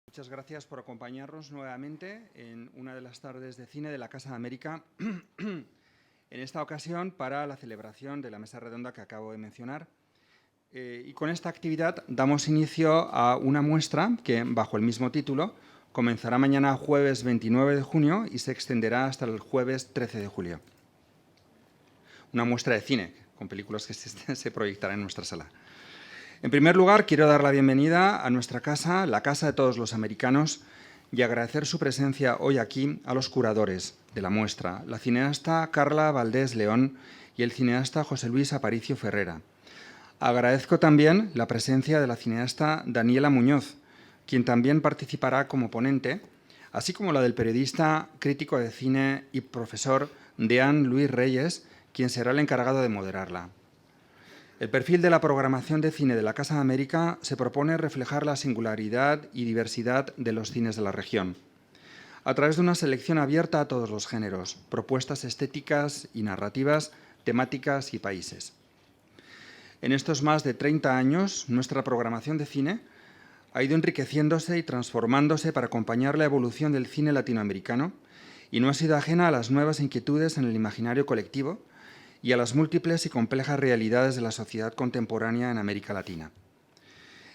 Muchas gracias por acompañarnos nuevamente en una de las tardes de cine de la Casa de América, en esta ocasión para la celebración de la mesa redonda que acabo de mencionar. Y con esta actividad damos inicio a una muestra que, bajo el mismo título, comenzará mañana jueves 29 de junio y se extenderá hasta el jueves 13 de julio. Una muestra de cine, con películas que se proyectarán en nuestra sala. En primer lugar, quiero dar la bienvenida a nuestra casa, la Casa de Todos los Americanos, y agradecer su presencia hoy aquí a los curadores de la muestra, la cineasta Carla Valdés León y el cineasta José Luis Aparicio Ferrera. Agradezco también la presencia de la cineasta Daniela Muñoz, quien también participará como ponente, así como la del periodista, crítico de cine y profesor Deán Luis Reyes, quien será el encargado de moderarla. El perfil de la programación de cine de la Casa de América se propone reflejar la singularidad y diversidad de los cines de la región, a través de una selección abierta a todos los géneros, propuestas estéticas y narrativas, temáticas y países. En estos más de 30 años, nuestra programación de cine ha ido enriqueciéndose y transformándose para acompañar la evolución del cine latinoamericano y no ha sido ajena a las nuevas inquietudes en el imaginario colectivo y a las múltiples y complejas realidades de la sociedad contemporánea en América Latina.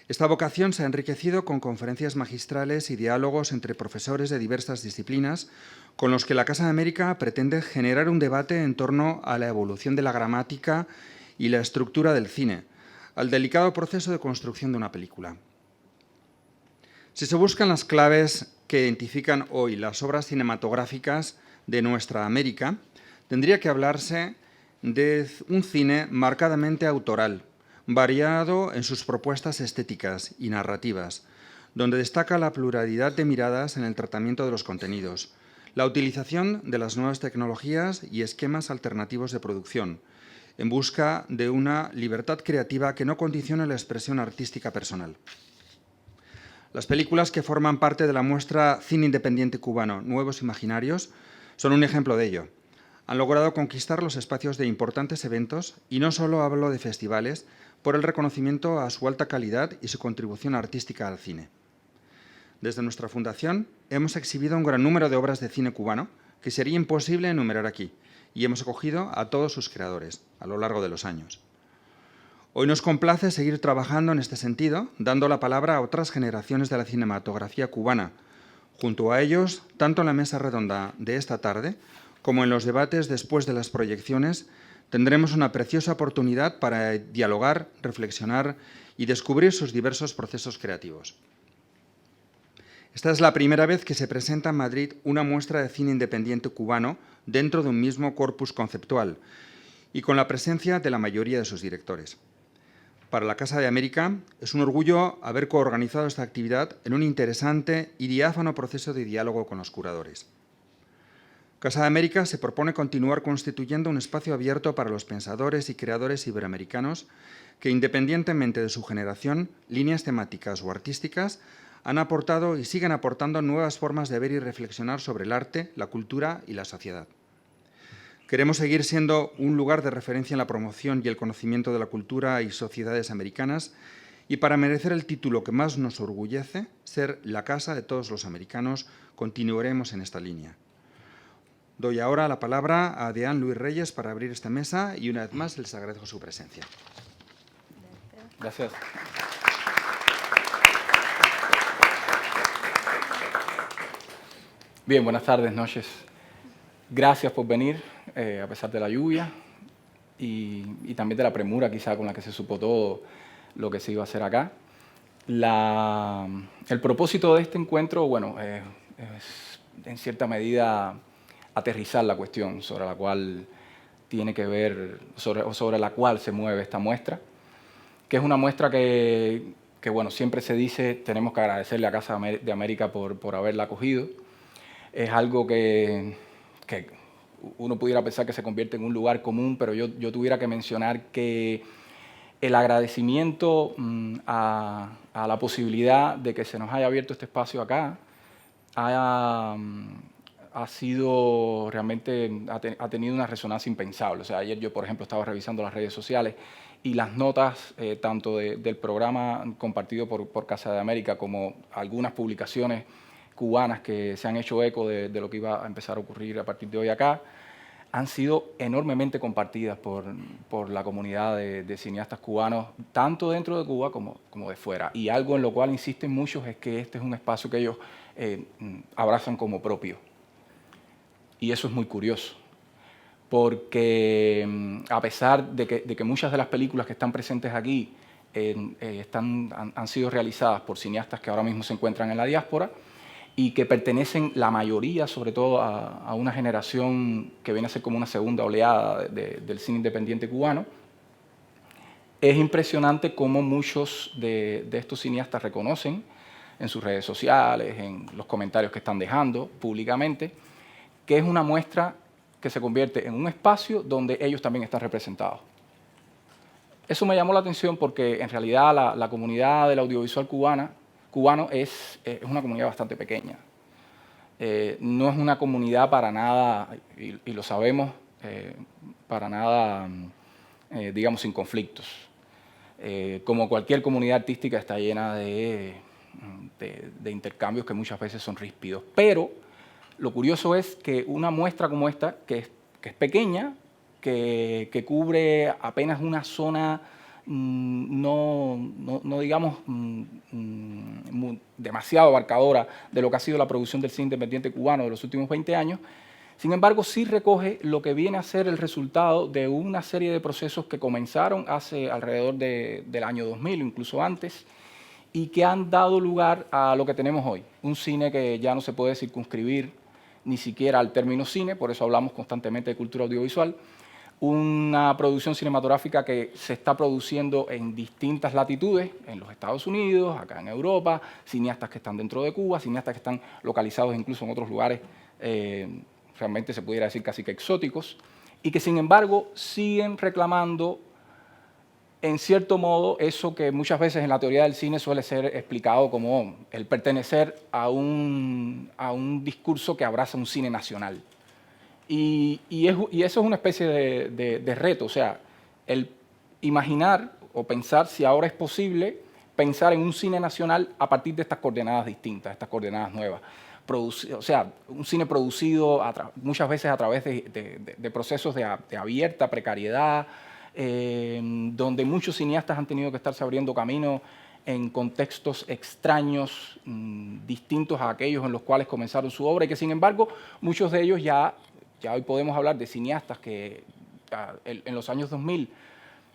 Esta vocación se ha enriquecido con conferencias magistrales y diálogos entre profesores de diversas disciplinas, con los que la Casa de América pretende generar un debate en torno a la evolución de la gramática y la estructura del cine, al delicado proceso de construcción de una película. Si se buscan las claves que identifican hoy las obras cinematográficas de nuestra América, tendría que hablarse de un cine marcadamente autoral, variado en sus propuestas estéticas y narrativas, donde destaca la pluralidad de miradas en el tratamiento de los contenidos, la utilización de las nuevas tecnologías y esquemas alternativos de producción, en busca de una libertad creativa que no condicione la expresión artística personal. Las películas que forman parte de la muestra Cine Independiente Cubano Nuevos Imaginarios son un ejemplo de ello. Han logrado conquistar los espacios de importantes eventos, y no solo hablo de festivales, por el reconocimiento a su alta calidad y su contribución artística al cine. Desde nuestra fundación hemos exhibido un gran número de obras de cine cubano que sería imposible enumerar aquí, y hemos acogido a todos sus creadores a lo largo de los años. Hoy nos complace seguir trabajando en este sentido, dando la palabra a otras generaciones de la cinematografía cubana. Junto a ellos, tanto en la mesa redonda de esta tarde como en los debates después de las proyecciones, tendremos una preciosa oportunidad para dialogar, reflexionar y descubrir sus diversos procesos creativos. Esta es la primera vez que se presenta en Madrid una muestra de cine independiente cubano dentro de un mismo corpus conceptual y con la presencia de la mayoría de sus directores. Para la Casa de América es un orgullo haber coorganizado esta actividad en un interesante y diáfano proceso de diálogo con los curadores. Casa de América se propone continuar constituyendo un espacio abierto para los pensadores y creadores iberoamericanos que, independientemente de su generación, líneas temáticas o artísticas, han aportado y siguen aportando nuevas formas de ver y reflexionar sobre el arte, la cultura y la sociedad. Queremos seguir siendo un lugar de referencia en la promoción y el conocimiento de la cultura y sociedades americanas, y para merecer el título que más nos orgullece, ser la casa de todos los americanos, continuaremos en esta línea. Doy ahora la palabra a Deán Luis Reyes para abrir esta mesa y una vez más les agradezco su presencia. Gracias. Bien, buenas tardes, noches. Gracias por venir, a pesar de la lluvia y también de la premura quizá con la que se supo todo lo que se iba a hacer acá. El propósito de este encuentro, bueno, es en cierta medida aterrizar la cuestión sobre la cual tiene que ver, sobre la cual se mueve esta muestra, que es una muestra que bueno, siempre se dice, tenemos que agradecerle a Casa de América por haberla acogido. Es algo que uno pudiera pensar que se convierte en un lugar común, pero yo tuviera que mencionar que el agradecimiento a la posibilidad de que se nos haya abierto este espacio acá ha sido realmente, ha tenido una resonancia impensable. O sea, ayer yo, por ejemplo, estaba revisando las redes sociales y las notas tanto del programa compartido por Casa de América como algunas publicaciones cubanas que se han hecho eco de lo que iba a empezar a ocurrir a partir de hoy acá, han sido enormemente compartidas por la comunidad de cineastas cubanos, tanto dentro de Cuba como de fuera. Y algo en lo cual insisten muchos es que este es un espacio que ellos abrazan como propio. Y eso es muy curioso, porque a pesar de que muchas de las películas que están presentes aquí han sido realizadas por cineastas que ahora mismo se encuentran en la diáspora y que pertenecen la mayoría, sobre todo, a una generación que viene a ser como una segunda oleada del cine independiente cubano, es impresionante cómo muchos de estos cineastas reconocen en sus redes sociales, en los comentarios que están dejando públicamente, que es una muestra que se convierte en un espacio donde ellos también están representados. Eso me llamó la atención porque en realidad la comunidad del audiovisual cubano es una comunidad bastante pequeña. No es una comunidad para nada, y lo sabemos, para nada, digamos, sin conflictos. Como cualquier comunidad artística está llena de intercambios que muchas veces son ríspidos. Pero lo curioso es que una muestra como esta, que es pequeña, que cubre apenas una zona no digamos, demasiado abarcadora de lo que ha sido la producción del cine independiente cubano de los últimos 20 años, sin embargo, sí recoge lo que viene a ser el resultado de una serie de procesos que comenzaron hace alrededor del año 2000, incluso antes, y que han dado lugar a lo que tenemos hoy, un cine que ya no se puede circunscribir ni siquiera al término cine, por eso hablamos constantemente de cultura audiovisual, una producción cinematográfica que se está produciendo en distintas latitudes, en los Estados Unidos, acá en Europa, cineastas que están dentro de Cuba, cineastas que están localizados incluso en otros lugares, realmente se pudiera decir casi que exóticos, y que sin embargo siguen reclamando en cierto modo eso que muchas veces en la teoría del cine suele ser explicado como el pertenecer a un discurso que abraza un cine nacional. Y eso es una especie de reto, o sea, el imaginar o pensar si ahora es posible pensar en un cine nacional a partir de estas coordenadas distintas, estas coordenadas nuevas. O sea, un cine producido muchas veces a través de procesos de abierta precariedad, donde muchos cineastas han tenido que estarse abriendo camino en contextos extraños, distintos a aquellos en los cuales comenzaron su obra, y que sin embargo muchos de ellos ya hoy podemos hablar de cineastas que en los años 2000,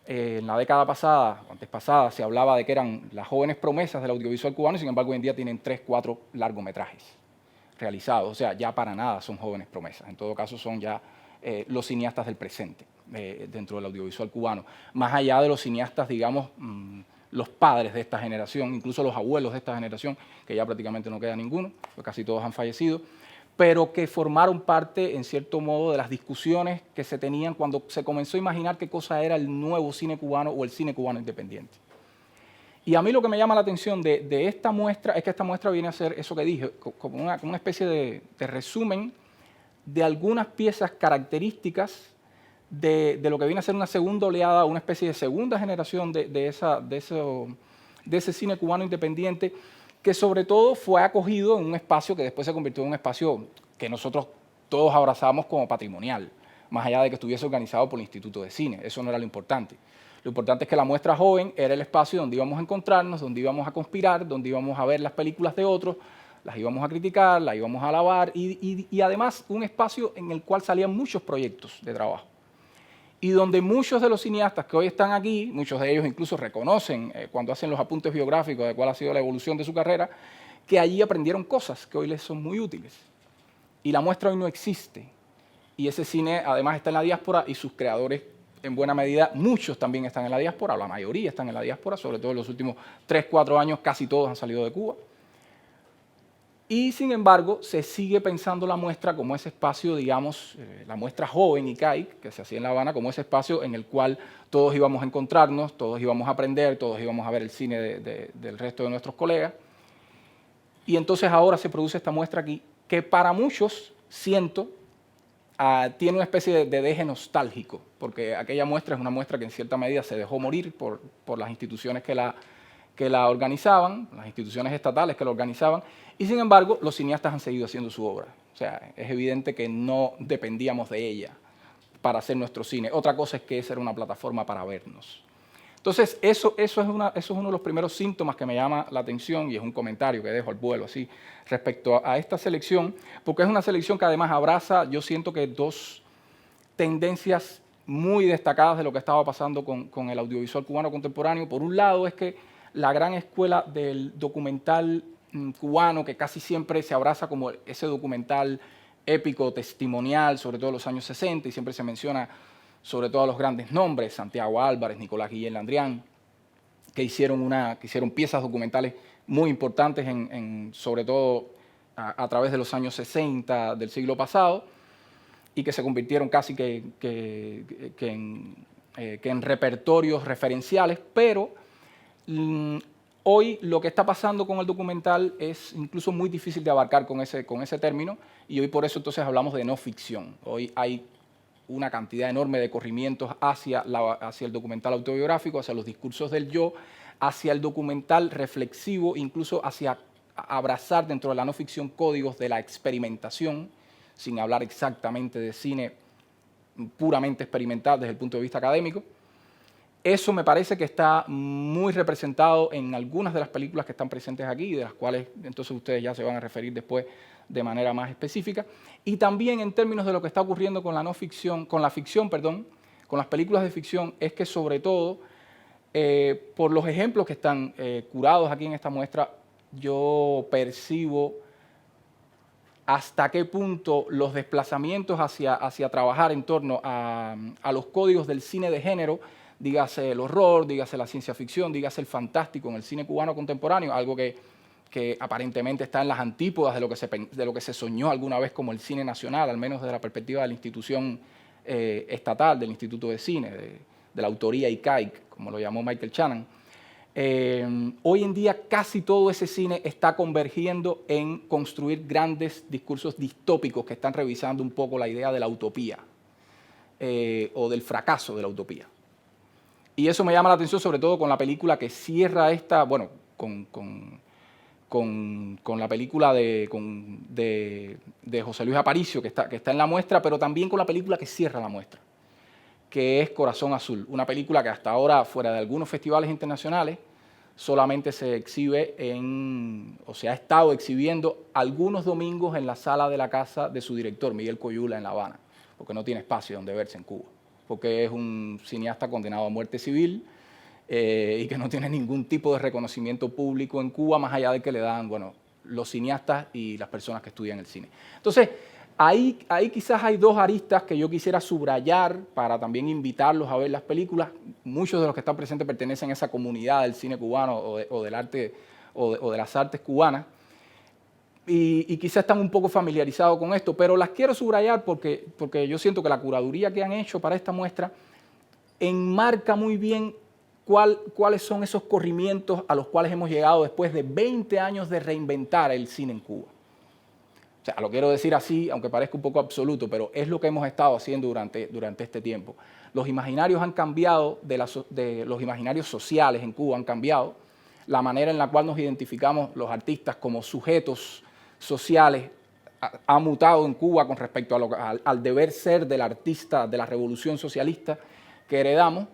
en la década pasada, o antes pasada, se hablaba de que eran las jóvenes promesas del audiovisual cubano, y sin embargo hoy en día tienen 3, 4 largometrajes realizados. O sea, ya para nada son jóvenes promesas. En todo caso son ya los cineastas del presente dentro del audiovisual cubano. Más allá de los cineastas, digamos, los padres de esta generación, incluso los abuelos de esta generación, que ya prácticamente no queda ninguno, pues casi todos han fallecido, pero que formaron parte, en cierto modo, de las discusiones que se tenían cuando se comenzó a imaginar qué cosa era el nuevo cine cubano o el cine cubano independiente. Y a mí lo que me llama la atención de esta muestra es que esta muestra viene a ser eso que dije, como una especie de resumen de algunas piezas características de lo que viene a ser una segunda oleada, una especie de segunda generación de ese cine cubano independiente, que sobre todo fue acogido en un espacio que después se convirtió en un espacio que nosotros todos abrazamos como patrimonial, más allá de que estuviese organizado por el Instituto de Cine. Eso no era lo importante. Lo importante es que la muestra joven era el espacio donde íbamos a encontrarnos, donde íbamos a conspirar, donde íbamos a ver las películas de otros, las íbamos a criticar, las íbamos a alabar, y además un espacio en el cual salían muchos proyectos de trabajo. Y donde muchos de los cineastas que hoy están aquí, muchos de ellos incluso reconocen cuando hacen los apuntes biográficos de cuál ha sido la evolución de su carrera, que allí aprendieron cosas que hoy les son muy útiles. Y la muestra hoy no existe. Y ese cine además está en la diáspora y sus creadores, en buena medida, muchos también están en la diáspora, la mayoría están en la diáspora, sobre todo en los últimos 3, 4 años casi todos han salido de Cuba. Y sin embargo, se sigue pensando la muestra como ese espacio, digamos, la muestra joven ICAIC, que se hacía en La Habana, como ese espacio en el cual todos íbamos a encontrarnos, todos íbamos a aprender, todos íbamos a ver el cine del resto de nuestros colegas. Y entonces ahora se produce esta muestra aquí, que para muchos, siento, tiene una especie de deje nostálgico, porque aquella muestra es una muestra que en cierta medida se dejó morir por las instituciones que la organizaban, las instituciones estatales que la organizaban, y sin embargo los cineastas han seguido haciendo su obra. O sea, es evidente que no dependíamos de ella para hacer nuestro cine. Otra cosa es que esa era una plataforma para vernos. Entonces, eso es uno de los primeros síntomas que me llama la atención, y es un comentario que dejo al vuelo así respecto a esta selección, porque es una selección que además abraza, yo siento que dos tendencias muy destacadas de lo que estaba pasando con el audiovisual cubano contemporáneo. Por un lado es que la gran escuela del documental cubano, que casi siempre se abraza como ese documental épico, testimonial, sobre todo en los años 60, y siempre se menciona sobre todo a los grandes nombres, Santiago Álvarez, Nicolás Guillén Landrián, que hicieron piezas documentales muy importantes, sobre todo a través de los años 60 del siglo pasado, y que se convirtieron casi que en repertorios referenciales, pero hoy lo que está pasando con el documental es incluso muy difícil de abarcar con ese término, y hoy por eso entonces hablamos de no ficción. Hoy hay una cantidad enorme de corrimientos hacia el documental autobiográfico, hacia los discursos del yo, hacia el documental reflexivo, incluso hacia abrazar dentro de la no ficción códigos de la experimentación, sin hablar exactamente de cine puramente experimental desde el punto de vista académico. Eso me parece que está muy representado en algunas de las películas que están presentes aquí, de las cuales entonces ustedes ya se van a referir después de manera más específica, y también en términos de lo que está ocurriendo con la no ficción, con la ficción, perdón, con las películas de ficción, es que sobre todo, por los ejemplos que están curados aquí en esta muestra, yo percibo hasta qué punto los desplazamientos hacia trabajar en torno a los códigos del cine de género, dígase el horror, dígase la ciencia ficción, dígase el fantástico en el cine cubano contemporáneo, algo que aparentemente está en las antípodas de lo que se soñó alguna vez como el cine nacional, al menos desde la perspectiva de la institución estatal, del Instituto de Cine, de la autoría ICAIC, como lo llamó Michael Shannon. Hoy en día casi todo ese cine está convergiendo en construir grandes discursos distópicos que están revisando un poco la idea de la utopía o del fracaso de la utopía. Y eso me llama la atención sobre todo con la película que cierra esta, bueno, con la película de José Luis Aparicio, que está en la muestra, pero también con la película que cierra la muestra, que es Corazón Azul, una película que hasta ahora, fuera de algunos festivales internacionales, solamente se exhibe o se ha estado exhibiendo algunos domingos en la sala de la casa de su director, Miguel Coyula, en La Habana, porque no tiene espacio donde verse en Cuba, porque es un cineasta condenado a muerte civil, y que no tiene ningún tipo de reconocimiento público en Cuba, más allá de que le dan, bueno, los cineastas y las personas que estudian el cine. Entonces, ahí quizás hay dos aristas que yo quisiera subrayar para también invitarlos a ver las películas. Muchos de los que están presentes pertenecen a esa comunidad del cine cubano o del arte o de las artes cubanas, y quizás están un poco familiarizados con esto, pero las quiero subrayar porque yo siento que la curaduría que han hecho para esta muestra enmarca muy bien cuáles son esos corrimientos a los cuales hemos llegado después de 20 años de reinventar el cine en Cuba. O sea, lo quiero decir así, aunque parezca un poco absoluto, pero es lo que hemos estado haciendo durante este tiempo. Los imaginarios han cambiado, los imaginarios sociales en Cuba han cambiado, la manera en la cual nos identificamos los artistas como sujetos sociales ha mutado en Cuba con respecto al deber ser del artista de la revolución socialista que heredamos.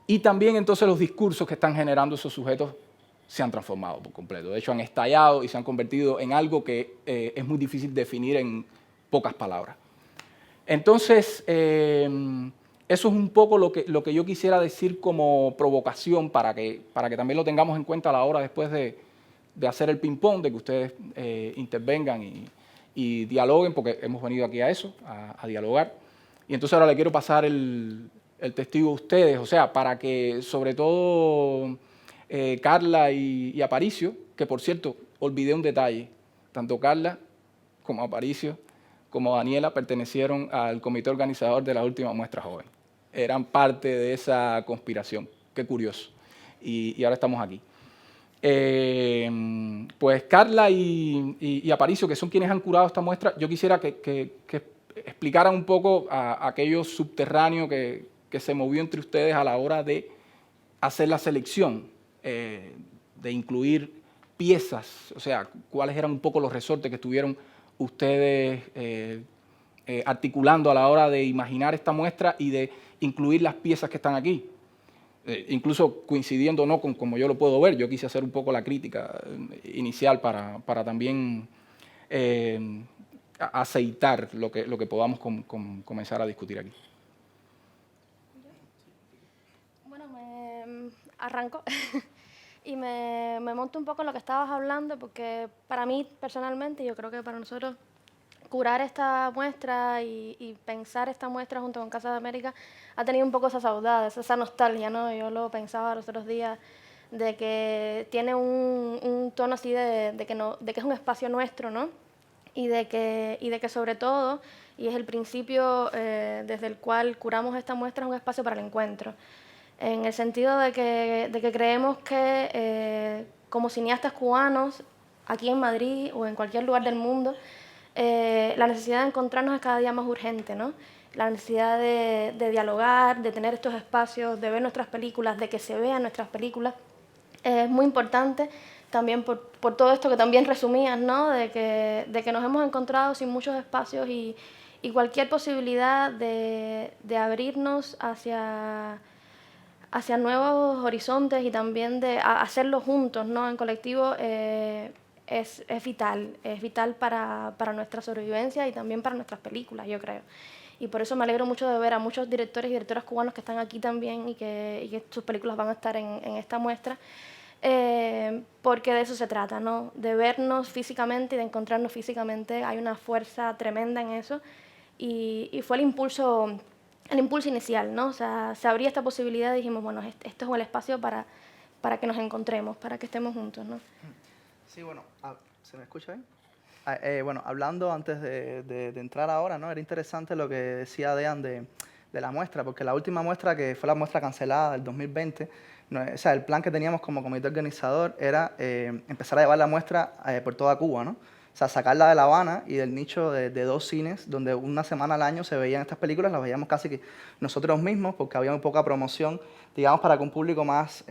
Y también entonces los discursos que están generando esos sujetos se han transformado por completo. De hecho, han estallado y se han convertido en algo que es muy difícil definir en pocas palabras. Entonces, eso es un poco lo que yo quisiera decir como provocación para que también lo tengamos en cuenta a la hora después de hacer el ping-pong, de que ustedes intervengan y dialoguen, porque hemos venido aquí a eso, a dialogar. Y entonces ahora le quiero pasar el testigo a ustedes, o sea, para que sobre todo Carla y Aparicio, que por cierto, olvidé un detalle, tanto Carla como Aparicio como Daniela pertenecieron al comité organizador de la última muestra joven. Eran parte de esa conspiración, qué curioso. Y ahora estamos aquí. Pues Carla y Aparicio, que son quienes han curado esta muestra, yo quisiera que explicaran un poco a aquello subterráneo que se movió entre ustedes a la hora de hacer la selección, de incluir piezas, o sea, cuáles eran un poco los resortes que estuvieron ustedes articulando a la hora de imaginar esta muestra y de incluir las piezas que están aquí. Incluso coincidiendo no con como yo lo puedo ver, yo quise hacer un poco la crítica inicial para también aceitar lo que podamos comenzar a discutir aquí. Bueno, me arranco y me monto un poco en lo que estabas hablando, porque para mí personalmente, yo creo que para nosotros, curar esta muestra y pensar esta muestra junto con Casa de América ha tenido un poco esa saudade, esa nostalgia, ¿no? Yo lo pensaba los otros días, de que tiene un tono así de que es un espacio nuestro, ¿no? Y de que sobre todo, y es el principio desde el cual curamos esta muestra, es un espacio para el encuentro. En el sentido de que creemos que como cineastas cubanos, aquí en Madrid o en cualquier lugar del mundo, la necesidad de encontrarnos es cada día más urgente, ¿no? La necesidad de dialogar, de tener estos espacios, de ver nuestras películas, de que se vean nuestras películas, es muy importante también por todo esto que también resumías, ¿no? De que nos hemos encontrado sin muchos espacios y cualquier posibilidad de abrirnos hacia nuevos horizontes y también de hacerlo juntos, ¿no? En colectivo, es vital para nuestra sobrevivencia y también para nuestras películas, yo creo. Y por eso me alegro mucho de ver a muchos directores y directoras cubanos que están aquí también y que sus películas van a estar en esta muestra, porque de eso se trata, ¿no? De vernos físicamente y de encontrarnos físicamente. Hay una fuerza tremenda en eso y fue el impulso inicial, ¿no? O sea, se abría esta posibilidad y dijimos, bueno, esto es el espacio para que nos encontremos, para que estemos juntos, ¿no? Sí, bueno, ¿se me escucha bien? Bueno, hablando antes de entrar ahora, ¿no? Era interesante lo que decía Dean de la muestra, porque la última muestra, que fue la muestra cancelada del 2020, o sea, el plan que teníamos como comité organizador era empezar a llevar la muestra por toda Cuba, ¿no? O sea, sacarla de La Habana y del nicho de 2 cines, donde una semana al año se veían estas películas, las veíamos casi que nosotros mismos, porque había muy poca promoción, digamos, para que un público más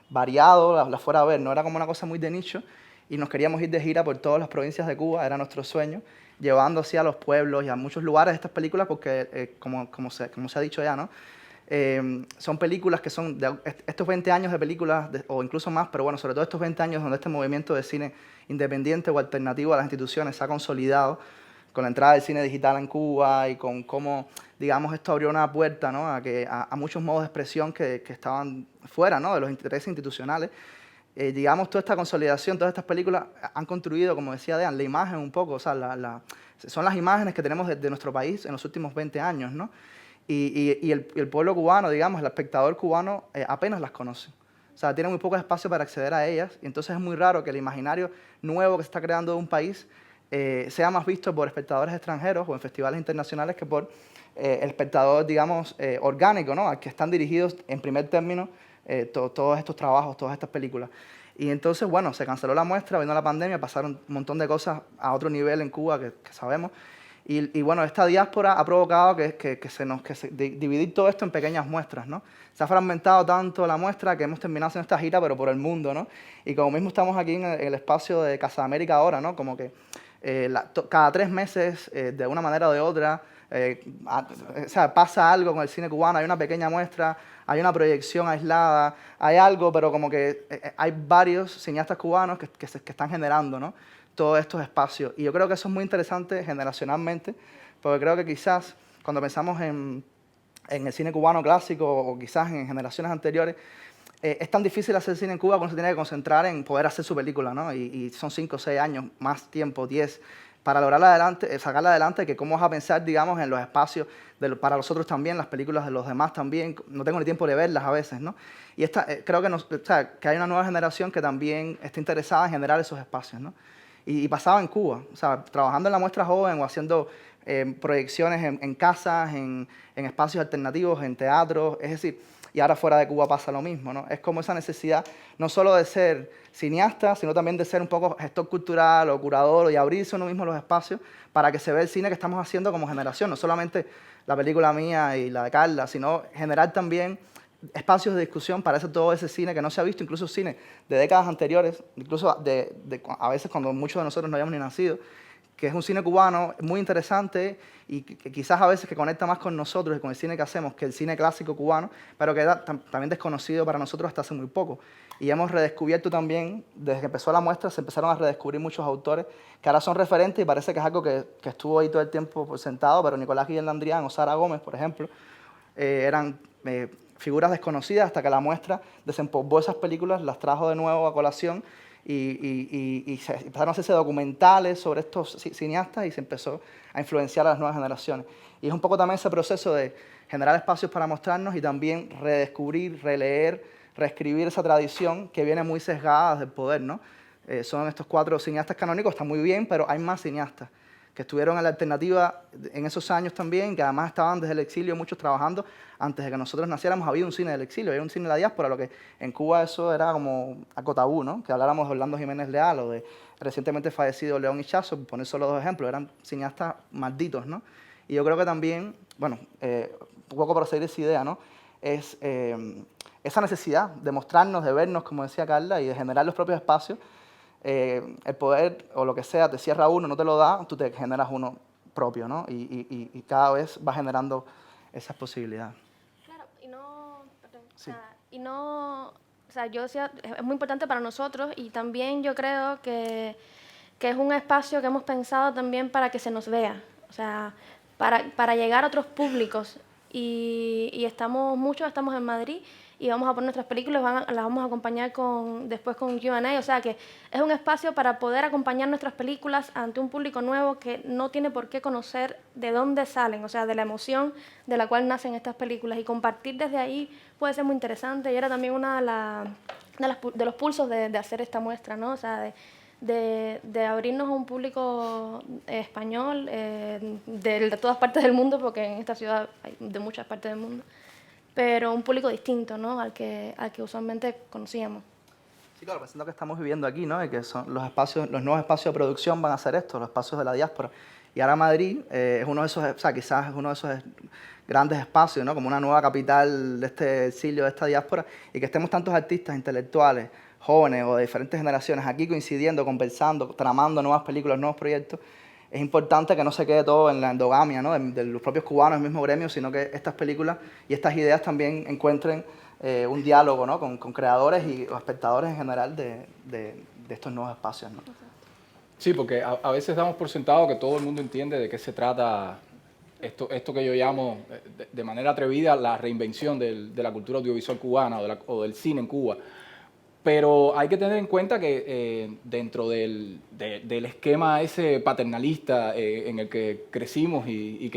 variado la fuera a ver. No era como una cosa muy de nicho, y nos queríamos ir de gira por todas las provincias de Cuba, era nuestro sueño, llevando así a los pueblos y a muchos lugares estas películas, porque como se ha dicho ya, ¿no? Son películas que son de estos 20 años de películas, o incluso más, pero bueno, sobre todo estos 20 años donde este movimiento de cine independiente o alternativo a las instituciones se ha consolidado, con la entrada del cine digital en Cuba y con cómo, digamos, esto abrió una puerta, ¿no? a muchos modos de expresión que estaban fuera, ¿no? De los intereses institucionales. Digamos, toda esta consolidación, todas estas películas han construido, como decía Dean, la imagen un poco, o sea, son las imágenes que tenemos de nuestro país en los últimos 20 años, ¿no? Y el pueblo cubano, digamos, el espectador cubano apenas las conoce. O sea, tiene muy poco espacio para acceder a ellas, y entonces es muy raro que el imaginario nuevo que se está creando de un país sea más visto por espectadores extranjeros o en festivales internacionales que por el espectador, digamos, orgánico, ¿no? Al que están dirigidos en primer término todos estos trabajos, todas estas películas. Y entonces, bueno, se canceló la muestra, vino la pandemia, pasaron un montón de cosas a otro nivel en Cuba que sabemos. Y bueno, esta diáspora ha provocado dividir todo esto en pequeñas muestras, ¿no? Se ha fragmentado tanto la muestra que hemos terminado haciendo esta gira, pero por el mundo, ¿no? Y como mismo estamos aquí en el espacio de Casa de América ahora, ¿no? Como que cada 3 meses, de una manera o de otra, o sea, pasa algo con el cine cubano, hay una pequeña muestra, hay una proyección aislada, hay algo, pero como que hay varios cineastas cubanos que están generando, ¿no? Todos estos espacios. Y yo creo que eso es muy interesante generacionalmente, porque creo que quizás cuando pensamos en el cine cubano clásico o quizás en generaciones anteriores, es tan difícil hacer cine en Cuba que uno se tiene que concentrar en poder hacer su película, ¿no? Y son 5 o 6 años, más tiempo, 10, para sacarla adelante, que cómo vas a pensar, digamos, en los espacios para los otros también, las películas de los demás también. No tengo ni tiempo de verlas a veces, ¿no? Y creo que hay una nueva generación que también está interesada en generar esos espacios, ¿no? Y pasaba en Cuba, o sea, trabajando en la muestra joven o haciendo proyecciones en casas, en espacios alternativos, en teatros. Es decir, y ahora fuera de Cuba pasa lo mismo, ¿no? Es como esa necesidad no solo de ser cineasta, sino también de ser un poco gestor cultural o curador y abrirse uno mismo los espacios para que se vea el cine que estamos haciendo como generación, no solamente la película mía y la de Carla, sino generar también espacios de discusión para todo ese cine que no se ha visto, incluso cine de décadas anteriores, incluso a veces cuando muchos de nosotros no habíamos ni nacido, que es un cine cubano muy interesante y que quizás a veces que conecta más con nosotros y con el cine que hacemos que el cine clásico cubano, pero que era también desconocido para nosotros hasta hace muy poco. Y hemos redescubierto también, desde que empezó la muestra, se empezaron a redescubrir muchos autores que ahora son referentes y parece que es algo que estuvo ahí todo el tiempo pues, sentado, pero Nicolás Guillén Landrián o Sara Gómez, por ejemplo, eran figuras desconocidas hasta que la muestra desempolvó esas películas, las trajo de nuevo a colación y empezaron a hacerse documentales sobre estos cineastas y se empezó a influenciar a las nuevas generaciones. Y es un poco también ese proceso de generar espacios para mostrarnos y también redescubrir, releer, reescribir esa tradición que viene muy sesgada del poder, ¿no? Son estos 4 cineastas canónicos, está muy bien, pero hay más cineastas que estuvieron en la alternativa en esos años también, que además estaban desde el exilio muchos trabajando. Antes de que nosotros naciéramos había un cine del exilio, había un cine de la diáspora, lo que en Cuba eso era como algo tabú, ¿no? Que habláramos de Orlando Jiménez Leal o de recientemente fallecido León Ichazo, por poner solo 2 ejemplos, eran cineastas malditos, ¿no? Y yo creo que también, bueno, un poco para seguir esa idea, ¿no? Es esa necesidad de mostrarnos, de vernos, como decía Carla, y de generar los propios espacios. El poder o lo que sea te cierra uno, no te lo da, tú te generas uno propio, ¿no? Y cada vez vas generando esas posibilidades. Claro, y no, perdón, sí. O sea, yo decía, es muy importante para nosotros y también yo creo que es un espacio que hemos pensado también para que se nos vea, o sea, para llegar a otros públicos y muchos estamos en Madrid y vamos a poner nuestras películas, las vamos a acompañar después con Q&A, o sea que es un espacio para poder acompañar nuestras películas ante un público nuevo que no tiene por qué conocer de dónde salen, o sea, de la emoción de la cual nacen estas películas y compartir desde ahí puede ser muy interesante y era también una de los pulsos de hacer esta muestra, ¿no? O sea, de abrirnos a un público español de todas partes del mundo, porque en esta ciudad hay de muchas partes del mundo, pero un público distinto, ¿no? al que usualmente conocíamos. Sí, claro, pensando que estamos viviendo aquí, ¿no? Y que son los nuevos espacios de producción van a ser estos, los espacios de la diáspora. Y ahora Madrid es uno de esos, o sea, quizás es uno de esos grandes espacios, ¿no? Como una nueva capital de este exilio, de esta diáspora, y que estemos tantos artistas intelectuales, jóvenes o de diferentes generaciones aquí coincidiendo, conversando, tramando nuevas películas, nuevos proyectos. Es importante que no se quede todo en la endogamia, ¿no? de los propios cubanos, el mismo gremio, sino que estas películas y estas ideas también encuentren un diálogo, ¿no? con creadores y espectadores en general de estos nuevos espacios, ¿no? Sí, porque a veces damos por sentado que todo el mundo entiende de qué se trata esto que yo llamo de manera atrevida la reinvención de la cultura audiovisual cubana o del cine en Cuba. Pero hay que tener en cuenta que dentro del esquema ese paternalista en el que crecimos y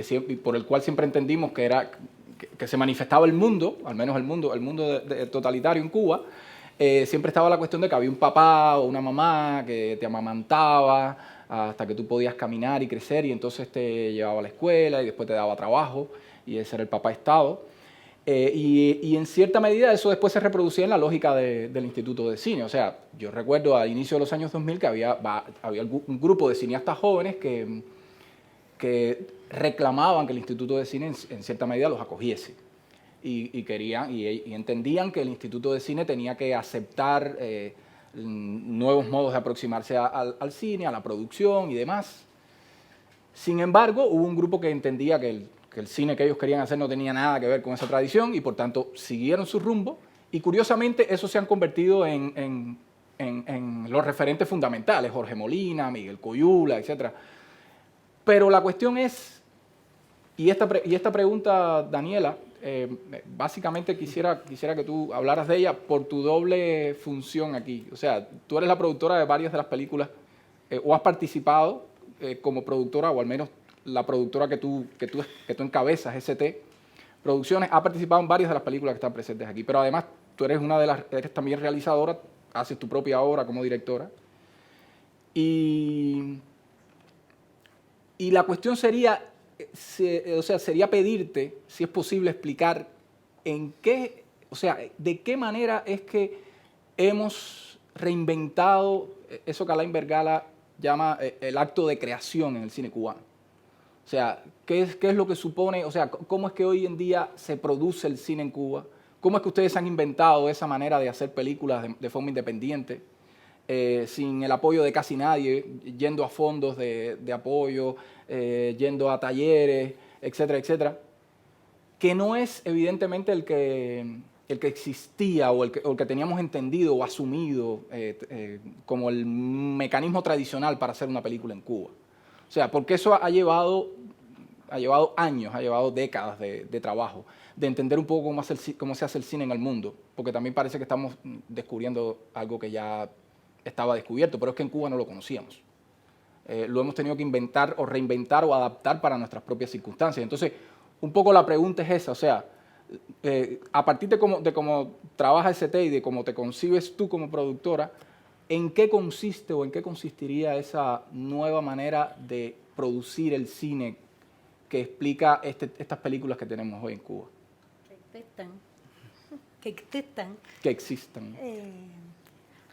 por el cual siempre entendimos que se manifestaba el mundo, al menos el mundo totalitario en Cuba, siempre estaba la cuestión de que había un papá o una mamá que te amamantaba hasta que tú podías caminar y crecer y entonces te llevaba a la escuela y después te daba trabajo y ese era el papá Estado. Y en cierta medida eso después se reproducía en la lógica del Instituto de Cine. O sea, yo recuerdo al inicio de los años 2000 que había un grupo de cineastas jóvenes que reclamaban que el Instituto de Cine en cierta medida los acogiese. Y querían y entendían que el Instituto de Cine tenía que aceptar nuevos modos de aproximarse al cine, a la producción y demás. Sin embargo, hubo un grupo que entendía que el cine que ellos querían hacer no tenía nada que ver con esa tradición y por tanto siguieron su rumbo y curiosamente esos se han convertido en los referentes fundamentales, Jorge Molina, Miguel Coyula, etc. Pero la cuestión es, y esta pregunta, Daniela, básicamente quisiera que tú hablaras de ella por tu doble función aquí. O sea, tú eres la productora de varias de las películas o has participado como productora o al menos la productora que tú encabezas, ST Producciones, ha participado en varias de las películas que están presentes aquí, pero además tú eres eres también realizadora, haces tu propia obra como directora. Y la cuestión sería, sería pedirte, si es posible, explicar en qué o sea, ¿de qué manera es que hemos reinventado eso que Alain Bergala llama el acto de creación en el cine cubano? O sea, ¿qué es lo que supone? O sea, ¿cómo es que hoy en día se produce el cine en Cuba? ¿Cómo es que ustedes han inventado esa manera de hacer películas de forma independiente, sin el apoyo de casi nadie, yendo a fondos de apoyo, yendo a talleres, etcétera, etcétera? Que no es evidentemente el que existía o el que teníamos entendido o asumido como el mecanismo tradicional para hacer una película en Cuba. O sea, porque eso ha llevado años, ha llevado décadas de trabajo, de entender un poco cómo se hace el cine en el mundo, porque también parece que estamos descubriendo algo que ya estaba descubierto, pero es que en Cuba no lo conocíamos. Lo hemos tenido que inventar o reinventar o adaptar para nuestras propias circunstancias. Entonces, un poco la pregunta es esa, o sea, a partir de cómo trabaja ST y de cómo te concibes tú como productora, ¿en qué consiste o en qué consistiría esa nueva manera de producir el cine que explica estas películas que tenemos hoy en Cuba? Que existan.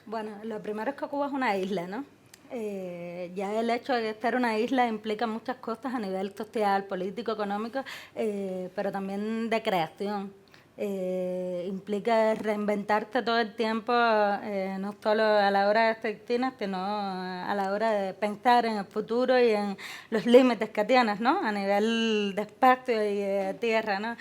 Bueno, lo primero es que Cuba es una isla, ¿no? Ya el hecho de estar una isla implica muchas cosas a nivel social, político, económico, pero también de creación. Implica reinventarte todo el tiempo, no solo a la hora de hacer cine, sino a la hora de pensar en el futuro y en los límites que tienes, ¿no? A nivel de espacio y de tierra, ¿no?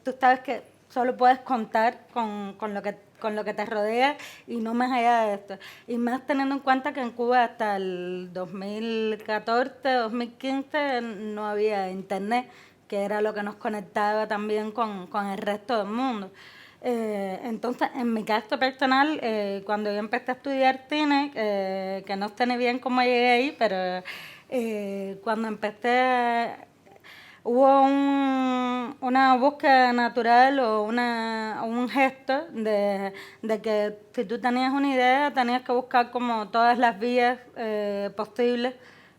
Tú sabes que solo puedes contar con lo que te rodea y no más allá de esto. Y más teniendo en cuenta que en Cuba hasta el 2014, 2015 no había internet, que era lo que nos conectaba también con el resto del mundo. Entonces, en mi caso personal, cuando yo empecé a estudiar cine, que no sé ni bien cómo llegué ahí, pero cuando empecé hubo una búsqueda natural o un gesto de que si tú tenías una idea, tenías que buscar como todas las vías posibles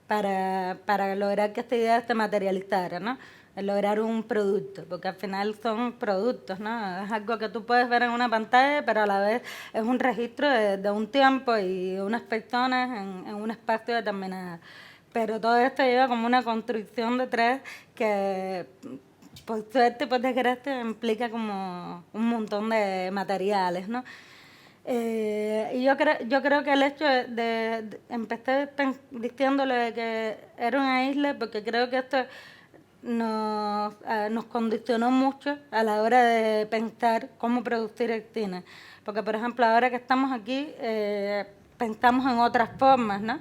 para lograr que esta idea se materializara, ¿no? Lograr un producto, porque al final son productos, ¿no? Es algo que tú puedes ver en una pantalla, pero a la vez es un registro de un tiempo y unas personas en un espacio determinado. Pero todo esto lleva como una construcción detrás que, por suerte, por desgracia, implica como un montón de materiales, ¿no? Y yo creo que el hecho de empecé diciéndolo de que era una isla, porque creo que esto nos condicionó mucho a la hora de pensar cómo producir el cine. Porque, por ejemplo, ahora que estamos aquí, pensamos en otras formas, ¿no?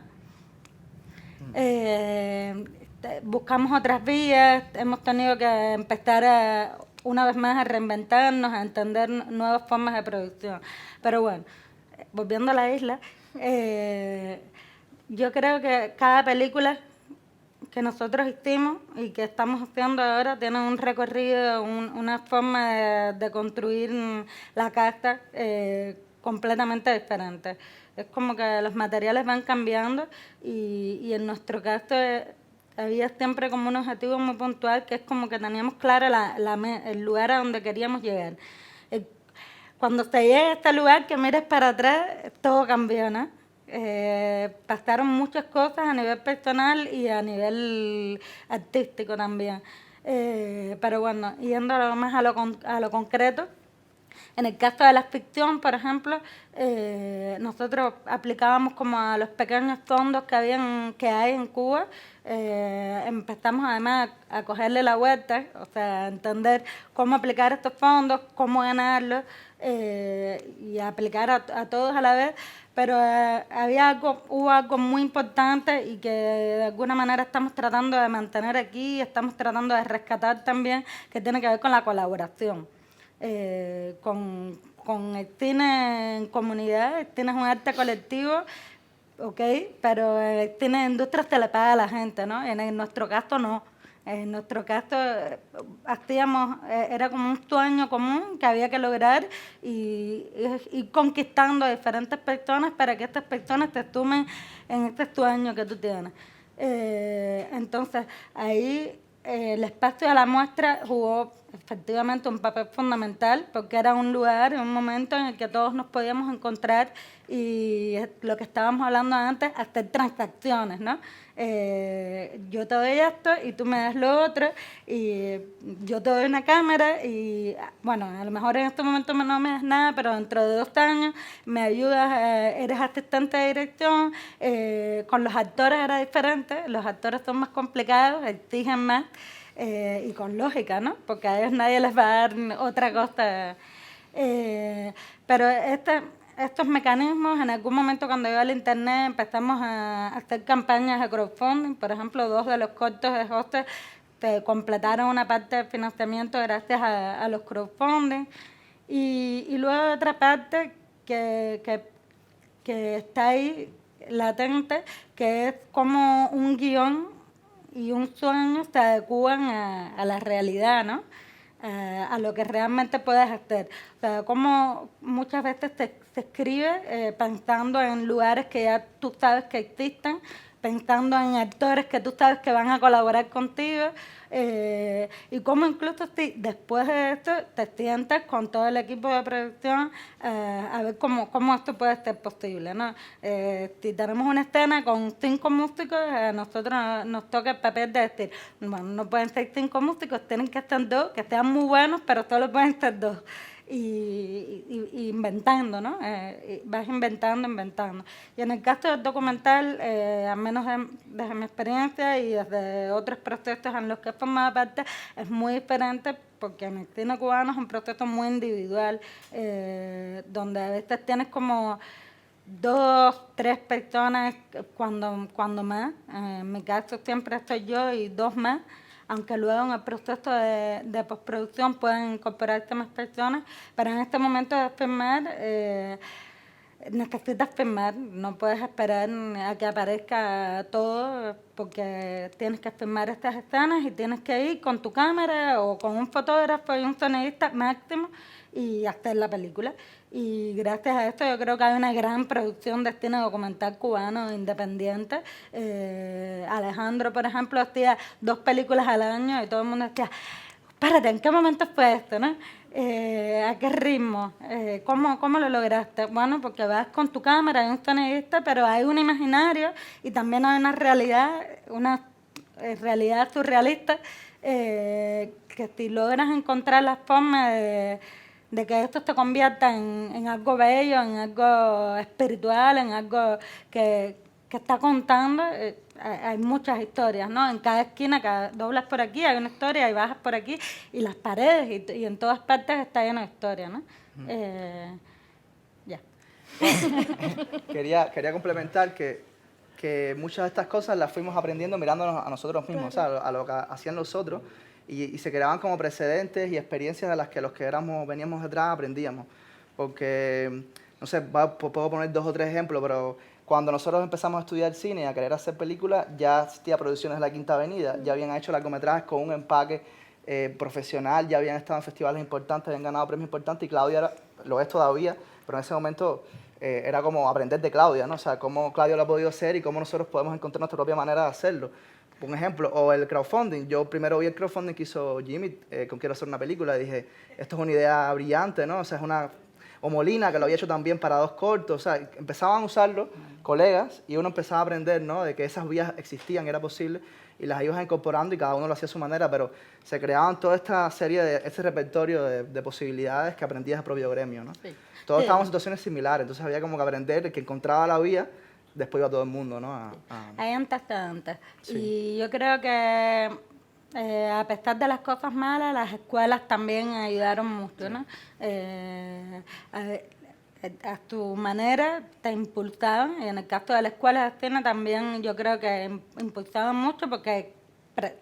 Buscamos otras vías, hemos tenido que empezar una vez más a reinventarnos, a entender nuevas formas de producción. Pero bueno, volviendo a la isla, yo creo que cada película que nosotros hicimos y que estamos haciendo ahora tiene un recorrido, una forma de construir la casa completamente diferente. Es como que los materiales van cambiando y en nuestro caso había siempre como un objetivo muy puntual, que es como que teníamos claro el lugar a donde queríamos llegar. Cuando se llega a este lugar, que mires para atrás, todo cambió, ¿no? Pasaron muchas cosas a nivel personal y a nivel artístico también. Pero bueno, yendo más a lo concreto, en el caso de la ficción, por ejemplo, nosotros aplicábamos como a los pequeños fondos que hay en Cuba. Empezamos además a cogerle la vuelta, o sea, a entender cómo aplicar estos fondos, cómo ganarlos y aplicar a todos a la vez. Pero hubo algo muy importante y que de alguna manera estamos tratando de mantener aquí, estamos tratando de rescatar también, que tiene que ver con la colaboración. Con el cine en comunidad. El cine es un arte colectivo, ¿ok? Pero el cine de industria se le paga a la gente, ¿no? En nuestro caso no. En nuestro caso era como un sueño común que había que lograr y ir conquistando a diferentes personas para que estas personas te sumen en este sueño que tú tienes. Entonces, ahí el espacio de la muestra jugó efectivamente un papel fundamental porque era un lugar, un momento en el que todos nos podíamos encontrar y lo que estábamos hablando antes, hacer transacciones, ¿no? Yo te doy esto y tú me das lo otro y yo te doy una cámara y, bueno, a lo mejor en este momento no me das nada, pero dentro de 2 años me ayudas, eres asistente de dirección. Con los actores era diferente, los actores son más complicados, exigen más. Y con lógica, ¿no? Porque a ellos nadie les va a dar otra cosa. Pero estos mecanismos, en algún momento cuando iba al internet empezamos a hacer campañas de crowdfunding. Por ejemplo, 2 de los cortos de Hostel completaron una parte del financiamiento gracias a los crowdfunding. Y luego otra parte que está ahí latente, que es como un guión y un sueño se adecúan a la realidad, ¿no? A lo que realmente puedes hacer. O sea, como muchas veces se escribe pensando en lugares que ya tú sabes que existen, pensando en actores que tú sabes que van a colaborar contigo, y cómo incluso si después de esto te sientas con todo el equipo de producción a ver cómo esto puede ser posible, ¿no? Si tenemos una escena con 5 músicos, a nosotros nos toca el papel de decir, bueno, no pueden ser 5 músicos, tienen que ser 2, que sean muy buenos, pero solo pueden ser 2. Y inventando, ¿no? Vas inventando. Y en el caso del documental, al menos desde mi experiencia y desde otros procesos en los que he formado parte, es muy diferente porque en el cine cubano es un proceso muy individual, donde a veces tienes como 2, 3 personas cuando más. En mi caso siempre estoy yo y 2 más, aunque luego en el proceso de postproducción puedan incorporarse más personas, pero en este momento de filmar necesitas filmar, no puedes esperar a que aparezca todo porque tienes que filmar estas escenas y tienes que ir con tu cámara o con un fotógrafo y un sonidista máximo y hacer la película. Y gracias a esto yo creo que hay una gran producción de cine documental cubano independiente. Alejandro, por ejemplo, hacía 2 películas al año y todo el mundo decía, espérate, ¿en qué momento fue esto, no? ¿A qué ritmo? ¿Cómo lo lograste? Bueno, porque vas con tu cámara, hay un sonidista, pero hay un imaginario y también hay una realidad surrealista, que si logras encontrar la forma de que esto se convierta en algo bello, en algo espiritual, en algo que está contando. Hay muchas historias, ¿no? En cada esquina, doblas por aquí, hay una historia, y bajas por aquí, y las paredes, y en todas partes está lleno de historia, ¿no? Ya. Quería complementar que muchas de estas cosas las fuimos aprendiendo mirándonos a nosotros mismos, claro. O sea, a lo que hacían los otros, y se creaban como precedentes y experiencias de las que los que veníamos detrás aprendíamos. Porque, no sé, puedo poner 2 o 3 ejemplos, pero cuando nosotros empezamos a estudiar cine y a querer hacer películas, ya existía Producciones de la Quinta Avenida, ya habían hecho largometrajes con un empaque profesional, ya habían estado en festivales importantes, habían ganado premios importantes, y Claudia lo es todavía, pero en ese momento era como aprender de Claudia, ¿no? O sea, cómo Claudia lo ha podido hacer y cómo nosotros podemos encontrar nuestra propia manera de hacerlo. Un ejemplo, o el crowdfunding. Yo primero vi el crowdfunding que hizo Jimmy con Quiero hacer una película, y dije, esto es una idea brillante, ¿no? O sea, o Molina, que lo había hecho también para 2 cortos. O sea, empezaban a usarlo colegas y uno empezaba a aprender, ¿no? De que esas vías existían, era posible, y las ibas incorporando y cada uno lo hacía a su manera, pero se creaban toda esta serie este repertorio de posibilidades que aprendías del propio gremio, ¿no? Sí. Todos estábamos en situaciones similares, entonces había como que aprender, el que encontraba la vía, después iba todo el mundo, ¿no? Hay antecedentes. Sí. Y yo creo que a pesar de las cosas malas, las escuelas también ayudaron mucho, ¿no? A tu manera te impulsaban, y en el caso de la escuela de cine también yo creo que impulsaban mucho porque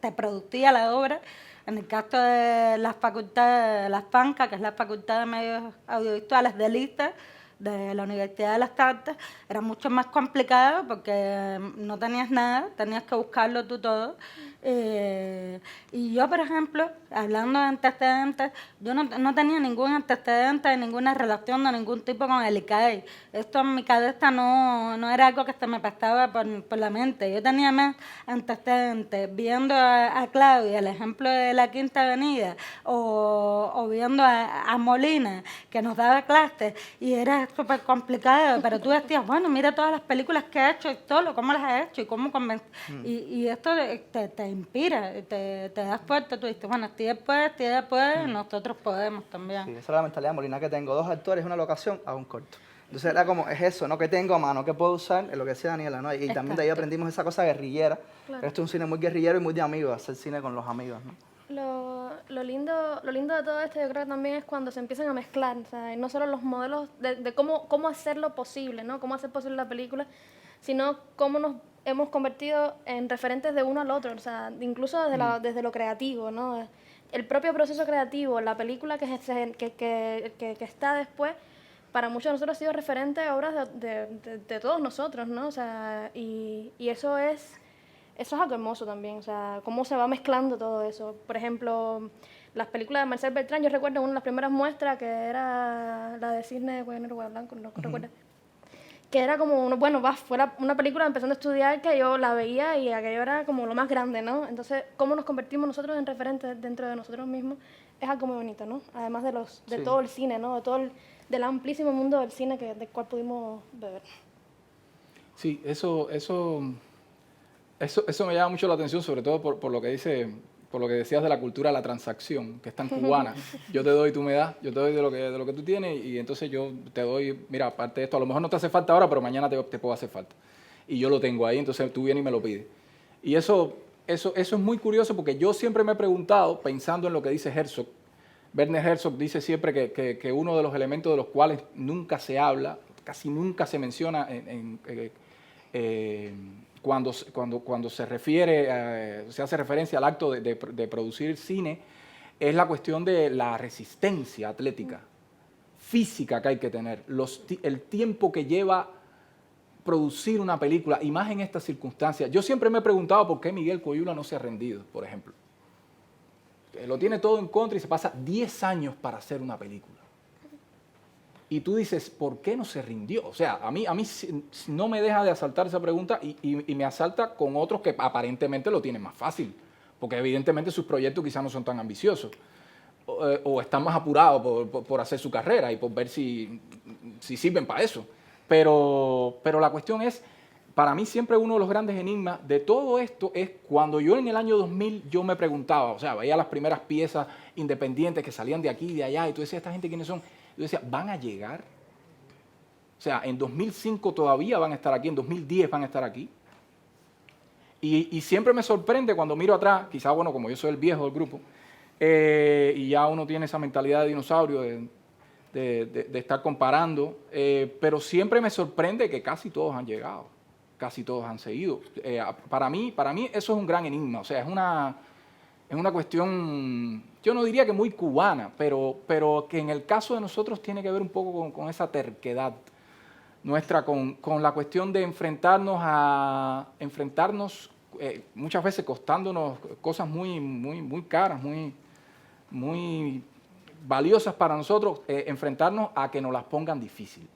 te producía la obra. En el caso de la facultad de la FANCA, que es la Facultad de Medios Audiovisuales de ISA, de la Universidad de las Artes, era mucho más complicado porque no tenías nada, tenías que buscarlo tú todo. Y yo, por ejemplo, hablando de antecedentes, yo no tenía ningún antecedente, ninguna relación de ningún tipo con el ICAI. Esto en mi cabeza no era algo que se me pasaba por la mente. Yo tenía más antecedentes viendo a Claudia, el ejemplo de la Quinta Avenida, o viendo a Molina, que nos daba clases, y era súper complicado, pero tú decías, bueno, mira todas las películas que ha hecho y todo, cómo las ha hecho y cómo y esto te inspira, te das fuerte, tú dices, bueno, si él puede, nosotros podemos también. Sí, esa es la mentalidad molina que tengo. 2 actores, una locación, hago un corto. Entonces era como, es eso, ¿no? Que tengo a mano, que puedo usar, es lo que decía Daniela, ¿no? Y también de ahí aprendimos esa cosa guerrillera. Claro. Esto es un cine muy guerrillero y muy de amigos, hacer cine con los amigos, ¿no? Lo lindo de todo esto yo creo que también es cuando se empiezan a mezclar, o sea, y no solo los modelos de cómo hacerlo posible, ¿no? Cómo hacer posible la película, sino cómo nos hemos convertido en referentes de uno al otro, o sea, incluso desde lo creativo, ¿no? El propio proceso creativo, la película que está después, para muchos de nosotros ha sido referente a obras de todos nosotros, ¿no? O sea, y eso es algo hermoso también, o sea, cómo se va mezclando todo eso. Por ejemplo, las películas de Marcel Beltrán, yo recuerdo una de las primeras muestras que era la de Cisne de Cuello Negro, Cuello Blanco, no recuerdo, que era como, fuera una película empezando a estudiar que yo la veía y aquello era como lo más grande, ¿no? Entonces, cómo nos convertimos nosotros en referentes dentro de nosotros mismos es algo muy bonito, ¿no? Además de todo el cine, ¿no? Del amplísimo mundo del cine del cual pudimos beber. Sí, eso me llama mucho la atención, sobre todo por lo que decías de la cultura de la transacción, que es tan cubana. Yo te doy, tú me das, yo te doy de lo que tú tienes y entonces yo te doy, mira, aparte de esto, a lo mejor no te hace falta ahora, pero mañana te puedo hacer falta. Y yo lo tengo ahí, entonces tú vienes y me lo pides. Y eso es muy curioso porque yo siempre me he preguntado, pensando en lo que dice Herzog, Werner Herzog dice siempre que uno de los elementos de los cuales nunca se habla, casi nunca se menciona cuando se se hace referencia al acto de producir cine, es la cuestión de la resistencia atlética, física que hay que tener, el tiempo que lleva producir una película, y más en estas circunstancias. Yo siempre me he preguntado por qué Miguel Coyula no se ha rendido, por ejemplo. Lo tiene todo en contra y se pasa 10 años para hacer una película. Y tú dices, ¿por qué no se rindió? O sea, a mí no me deja de asaltar esa pregunta y me asalta con otros que aparentemente lo tienen más fácil, porque evidentemente sus proyectos quizás no son tan ambiciosos o están más apurados por hacer su carrera y por ver si sirven para eso. Pero la cuestión es, para mí siempre uno de los grandes enigmas de todo esto es cuando yo en el año 2000 yo me preguntaba, o sea, veía las primeras piezas independientes que salían de aquí y de allá y tú decías, ¿esta gente quiénes son? Yo decía, ¿van a llegar? O sea, en 2005 todavía van a estar aquí, en 2010 van a estar aquí. Y siempre me sorprende cuando miro atrás, quizás, bueno, como yo soy el viejo del grupo, y ya uno tiene esa mentalidad de dinosaurio de estar comparando, pero siempre me sorprende que casi todos han llegado, casi todos han seguido. Para mí eso es un gran enigma, o sea, es una cuestión, yo no diría que muy cubana, pero que en el caso de nosotros tiene que ver un poco con esa terquedad nuestra, con la cuestión de enfrentarnos muchas veces costándonos cosas muy caras, muy valiosas para nosotros, enfrentarnos a que nos las pongan difícil.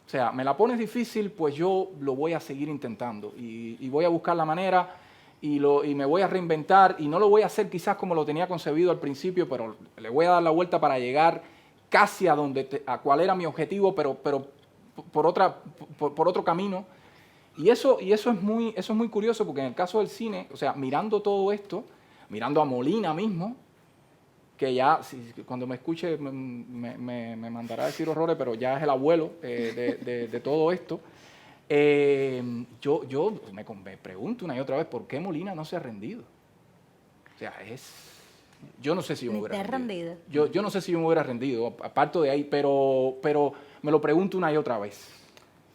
O sea, me la pones difícil, pues yo lo voy a seguir intentando y voy a buscar la manera y me voy a reinventar y no lo voy a hacer quizás como lo tenía concebido al principio, pero le voy a dar la vuelta para llegar casi a cuál era mi objetivo, pero por otro camino. Y eso es muy curioso porque en el caso del cine, o sea, mirando todo esto, mirando a Molina mismo, que ya, cuando me escuche me mandará a decir horrores, pero ya es el abuelo de todo esto. Yo me pregunto una y otra vez, ¿por qué Molina no se ha rendido? O sea, yo no sé si yo me hubiera rendido. Yo no sé si yo me hubiera rendido, aparte de ahí, pero me lo pregunto una y otra vez.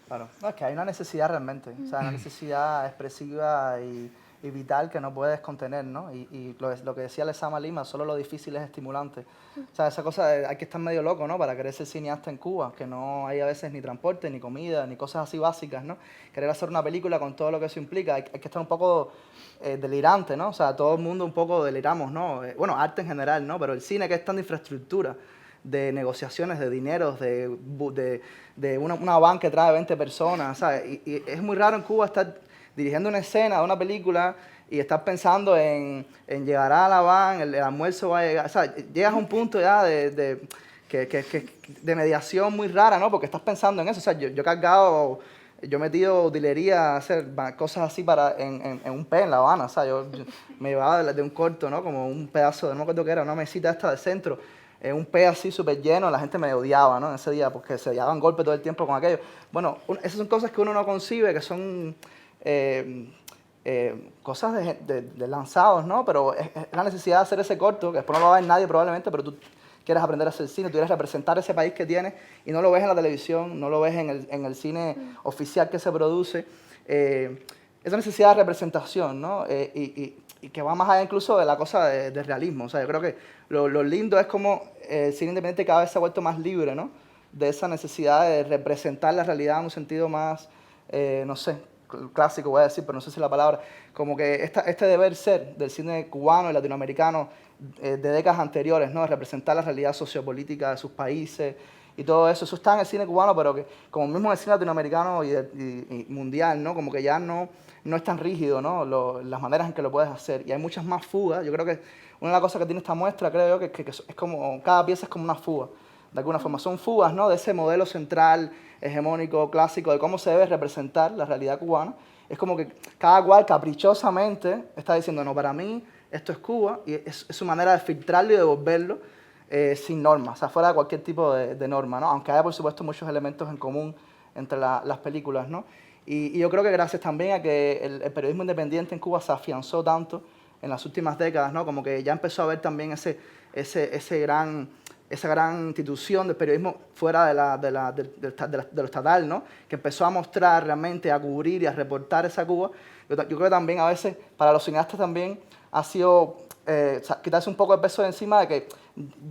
Claro, no, es que hay una necesidad realmente, o sea, una necesidad expresiva y y vital que no puedes contener, ¿no? Y lo que decía Lezama Lima, solo lo difícil es estimulante. O sea, esa cosa, hay que estar medio loco, ¿no? Para querer ser cineasta en Cuba, que no hay a veces ni transporte, ni comida, ni cosas así básicas, ¿no? Querer hacer una película con todo lo que eso implica, hay que estar un poco delirante, ¿no? O sea, todo el mundo un poco deliramos, ¿no? Bueno, arte en general, ¿no? Pero el cine, que es tanta infraestructura, de negociaciones, de dineros, de una van que trae 20 personas, ¿sabes? Y es muy raro en Cuba estar dirigiendo una escena de una película y estar pensando en llegará a la van, el almuerzo va a llegar, o sea, llegas a un punto ya de mediación muy rara, ¿no? Porque estás pensando en eso, o sea, yo he metido utilería, hacer cosas así en un P en La Habana, o sea, yo me llevaba de un corto, ¿no? Como un pedazo, no me acuerdo qué era, una mesita esta de centro, un P así súper lleno, la gente me odiaba, ¿no? En ese día, porque se daban golpes todo el tiempo con aquello. Bueno, esas son cosas que uno no concibe, que son cosas de lanzados, ¿no? Pero es la necesidad de hacer ese corto, que después no lo va a ver nadie probablemente, pero tú quieres aprender a hacer cine, tú quieres representar ese país que tienes y no lo ves en la televisión, no lo ves en el cine oficial que se produce. Esa necesidad de representación, ¿no? Y que va más allá incluso de la cosa de realismo. O sea, yo creo que lo lindo es como el cine independiente cada vez se ha vuelto más libre, ¿no? De esa necesidad de representar la realidad en un sentido más, no sé, clásico voy a decir, pero no sé si la palabra, como que este deber ser del cine cubano y latinoamericano de décadas anteriores, ¿no? De representar la realidad sociopolítica de sus países y todo eso. Eso está en el cine cubano, pero que como mismo en el cine latinoamericano y mundial, ¿no? Como que ya no es tan rígido, ¿no? Las maneras en que lo puedes hacer. Y hay muchas más fugas. Yo creo que una de las cosas que tiene esta muestra, creo yo, que es como, cada pieza es como una fuga. De alguna forma son fugas, ¿no? De ese modelo central, hegemónico, clásico, de cómo se debe representar la realidad cubana. Es como que cada cual caprichosamente está diciendo, no, para mí esto es Cuba, y es su manera de filtrarlo y devolverlo sin normas, o sea, fuera de cualquier tipo de norma, ¿no? Aunque haya, por supuesto, muchos elementos en común entre las películas, ¿no? Y yo creo que gracias también a que el periodismo independiente en Cuba se afianzó tanto en las últimas décadas, ¿no? Como que ya empezó a haber también esa gran institución del periodismo fuera de lo estatal, ¿no? Que empezó a mostrar realmente, a cubrir y a reportar esa Cuba. Yo creo que también a veces para los cineastas también ha sido quitarse un poco el peso de encima de que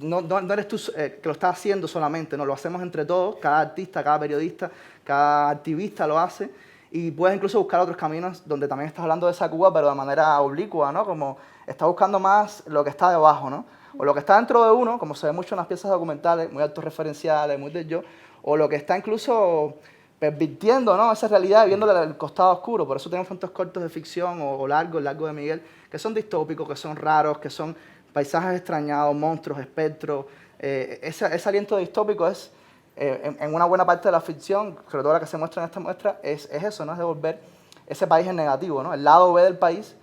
no eres tú que lo estás haciendo solamente, no, lo hacemos entre todos, cada artista, cada periodista, cada activista lo hace, y puedes incluso buscar otros caminos donde también estás hablando de esa Cuba, pero de manera oblicua, ¿no? Como estás buscando más lo que está debajo, ¿no? O lo que está dentro de uno, como se ve mucho en las piezas documentales, muy autorreferenciales, muy del yo, o lo que está incluso pervirtiendo, ¿no? Esa realidad y viéndole el costado oscuro. Por eso tenemos tantos cortos de ficción o largos, el largo de Miguel, que son distópicos, que son raros, que son paisajes extrañados, monstruos, espectros. Ese aliento distópico es, en una buena parte de la ficción, sobre todo la que se muestra en esta muestra, es eso, ¿no? Es devolver ese país en negativo, ¿no? El lado B del país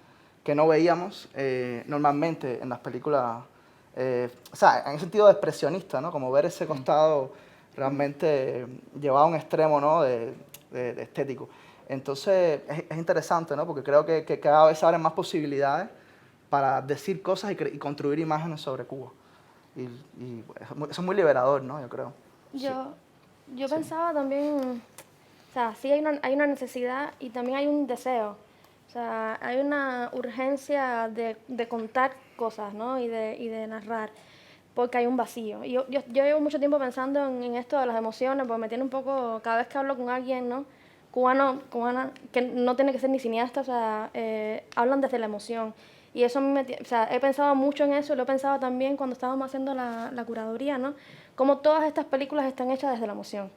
que no veíamos normalmente en las películas, o sea, en el sentido de expresionista, ¿no? Como ver ese costado realmente llevado a un extremo, ¿no? de estético. Entonces es interesante, ¿no? Porque creo que cada vez se abren más posibilidades para decir cosas y construir imágenes sobre Cuba. Y eso es muy liberador, ¿no? Yo creo. Yo pensaba también, o sea, sí hay una necesidad y también hay un deseo. O sea, hay una urgencia de contar cosas, ¿no? Y de narrar, porque hay un vacío. Y yo llevo mucho tiempo pensando en esto de las emociones, porque me tiene un poco, cada vez que hablo con alguien, ¿no? Cubana, que no tiene que ser ni cineasta, o sea, hablan desde la emoción. Y eso o sea, he pensado mucho en eso y lo he pensado también cuando estábamos haciendo la curaduría, ¿no? Cómo todas estas películas están hechas desde la emoción.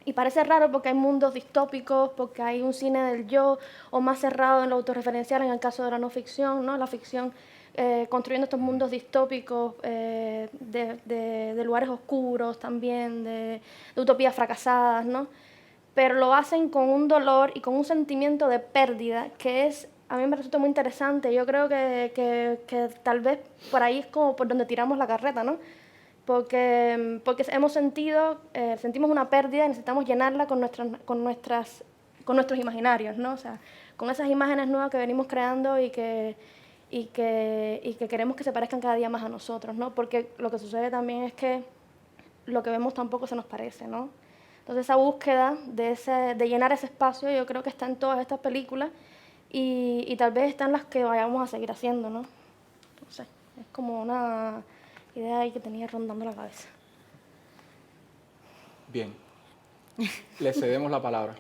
Y parece raro porque hay mundos distópicos, porque hay un cine del yo, o más cerrado en lo autorreferencial en el caso de la no ficción, ¿no? La ficción construyendo estos mundos distópicos de lugares oscuros también, de utopías fracasadas, ¿no? Pero lo hacen con un dolor y con un sentimiento de pérdida que es, a mí me resulta muy interesante. Yo creo que tal vez por ahí es como por donde tiramos la carreta, ¿no? Porque hemos sentimos una pérdida y necesitamos llenarla con nuestros imaginarios, ¿no? O sea, con esas imágenes nuevas que venimos creando y que queremos que se parezcan cada día más a nosotros, ¿no? Porque lo que sucede también es que lo que vemos tampoco se nos parece, ¿no? Entonces esa búsqueda de llenar ese espacio yo creo que está en todas estas películas y tal vez están las que vayamos a seguir haciendo, ¿no? No sé, es como una idea ahí que tenía rondando la cabeza. Bien, le cedemos la palabra.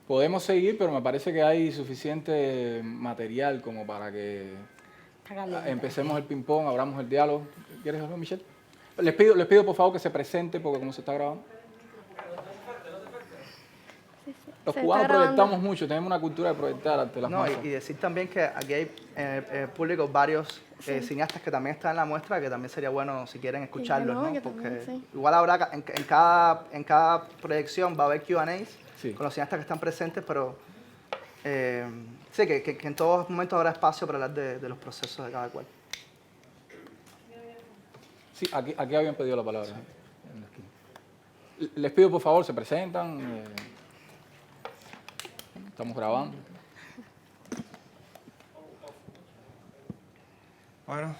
Podemos seguir, pero me parece que hay suficiente material como para que empecemos el ping-pong, abramos el diálogo. ¿Quieres hablar, Michelle? Les pido por favor que se presente, porque como se está grabando. Los Se cubanos está grabando. proyectamos mucho, tenemos una cultura de proyectar ante las No, masas. y decir también que aquí hay en el público varios cineastas que también están en la muestra, que también sería bueno si quieren escucharlos, no, ¿no? que Porque también, sí. igual habrá, en cada proyección va a haber Q&As Sí. con los cineastas que están presentes, pero sí, que en todos momentos habrá espacio para hablar de los procesos de cada cual. Sí, aquí habían pedido la palabra. En la esquina. Les pido por favor, se presentan. Estamos grabando. Bueno.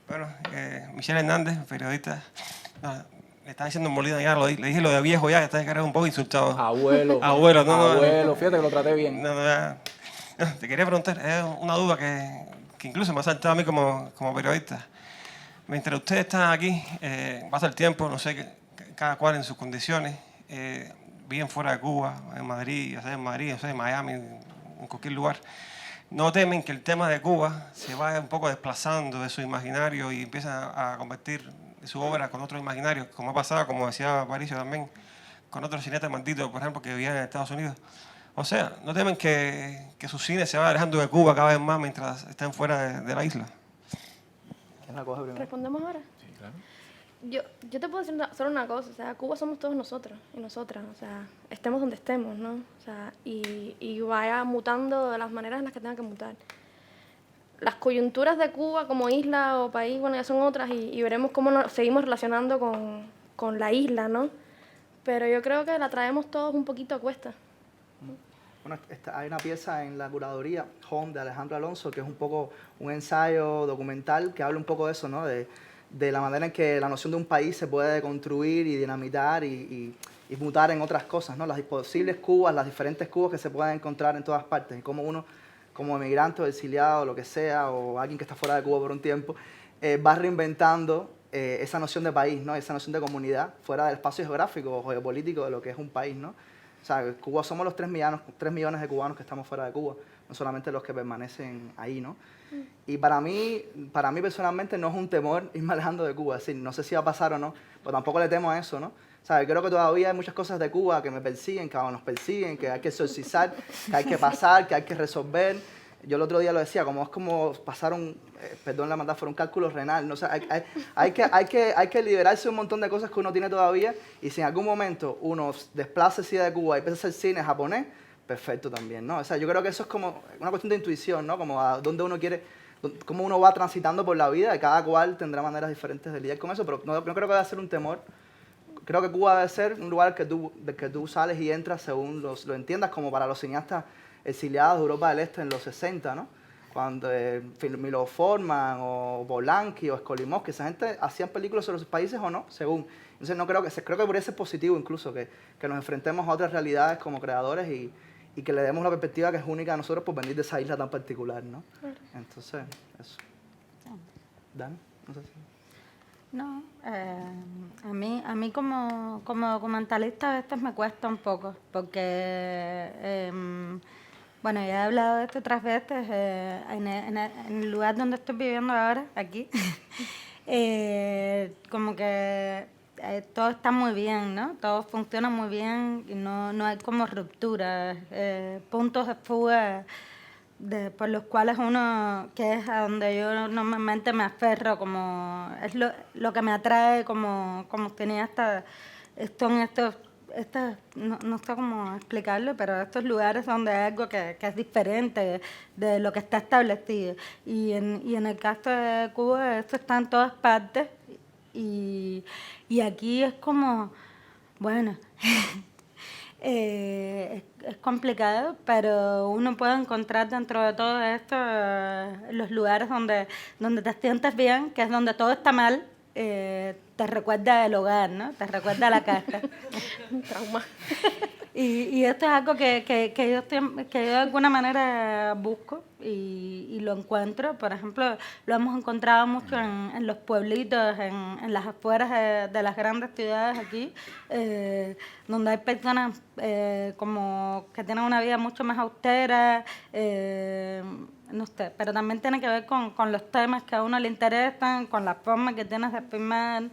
Bueno, Michelle Hernández, periodista. No, le estaba diciendo Molina ya, le dije lo de viejo ya, que está un poco insultado. Abuelo. Abuelo, Abuelo, fíjate que lo traté bien. No, te quería preguntar, es una duda que incluso me ha saltado a mí como periodista. Mientras ustedes están aquí, pasa el tiempo, no sé, cada cual en sus condiciones, viven fuera de Cuba, en Madrid, ya sea en Madrid, en Miami, en cualquier lugar. ¿No temen que el tema de Cuba se vaya un poco desplazando de su imaginario y empieza a convertir su obra con otros imaginarios, como ha pasado, como decía Aparicio también, con otros cineastas malditos, por ejemplo, que vivían en Estados Unidos? O sea, ¿no temen que su cine se vaya alejando de Cuba cada vez más mientras estén fuera de la isla? ¿Quién la coge primero? ¿Respondemos ahora? Sí, claro. Yo te puedo decir solo una cosa, o sea, Cuba somos todos nosotros y nosotras, o sea, estemos donde estemos, ¿no? O sea, y vaya mutando de las maneras en las que tenga que mutar. Las coyunturas de Cuba como isla o país, bueno, ya son otras y veremos cómo nos seguimos relacionando con la isla, ¿no? Pero yo creo que la traemos todos un poquito a cuesta. Bueno, hay una pieza en la curaduría, Home, de Alejandro Alonso, que es un poco un ensayo documental que habla un poco de eso, ¿no? De la manera en que la noción de un país se puede construir y dinamitar y mutar en otras cosas, ¿no? Las posibles Cubas, las diferentes Cubas que se pueden encontrar en todas partes, y cómo uno, como emigrante o exiliado, lo que sea, o alguien que está fuera de Cuba por un tiempo, va reinventando esa noción de país, ¿no? Esa noción de comunidad, fuera del espacio geográfico o geopolítico de lo que es un país, ¿no? O sea, Cuba somos los 3 millones de cubanos que estamos fuera de Cuba, no solamente los que permanecen ahí, ¿no? Y para mí personalmente no es un temor irme alejando de Cuba, es decir, no sé si va a pasar o no, pero tampoco le temo a eso, ¿no? O sea, creo que todavía hay muchas cosas de Cuba que me persiguen, que nos persiguen, que hay que exorcizar, que hay que pasar, que hay que resolver. Yo el otro día lo decía, como es como pasar perdón la metáfora, un cálculo renal, ¿no? O sea, hay que liberarse un montón de cosas que uno tiene todavía, y si en algún momento uno desplaza esa idea de Cuba y empieza a hacer cine japonés, perfecto también, ¿no? O sea, yo creo que eso es como una cuestión de intuición, ¿no? Como a dónde uno quiere, cómo uno va transitando por la vida, y cada cual tendrá maneras diferentes de lidiar con eso, pero no creo que vaya a ser un temor. Creo que Cuba debe ser un lugar del que tú sales y entras según lo entiendas, como para los cineastas exiliados de Europa del Este en los 60, ¿no? Cuando Milo Forman o Polanski o Skolimowski, esa gente hacían películas sobre sus países o no, según. Entonces no creo que podría ser positivo incluso que nos enfrentemos a otras realidades como creadores y que le demos una perspectiva que es única a nosotros por venir de esa isla tan particular, ¿no? Claro. Entonces, eso. Dan, no sé si... No, a mí como documentalista a veces me cuesta un poco, porque, bueno, ya he hablado de esto otras veces, en el lugar donde estoy viviendo ahora, aquí, como que todo está muy bien, ¿no? Todo funciona muy bien y no hay como rupturas, puntos de fuga por los cuales uno, que es a donde yo normalmente me aferro, como es lo que me atrae como cineasta, no sé cómo explicarlo, pero estos lugares donde hay algo que es diferente de lo que está establecido. Y en el caso de Cuba, esto está en todas partes, y aquí es como, bueno... es complicado, pero uno puede encontrar dentro de todo esto los lugares donde te sientes bien, que es donde todo está mal, te te recuerda el hogar, ¿no? Te recuerda la casa. Un trauma. Y esto es algo que yo de alguna manera busco y lo encuentro. Por ejemplo, lo hemos encontrado mucho en los pueblitos, en las afueras de las grandes ciudades aquí, donde hay personas como que tienen una vida mucho más austera, no sé, pero también tiene que ver con los temas que a uno le interesan, con la forma que tienes de filmar.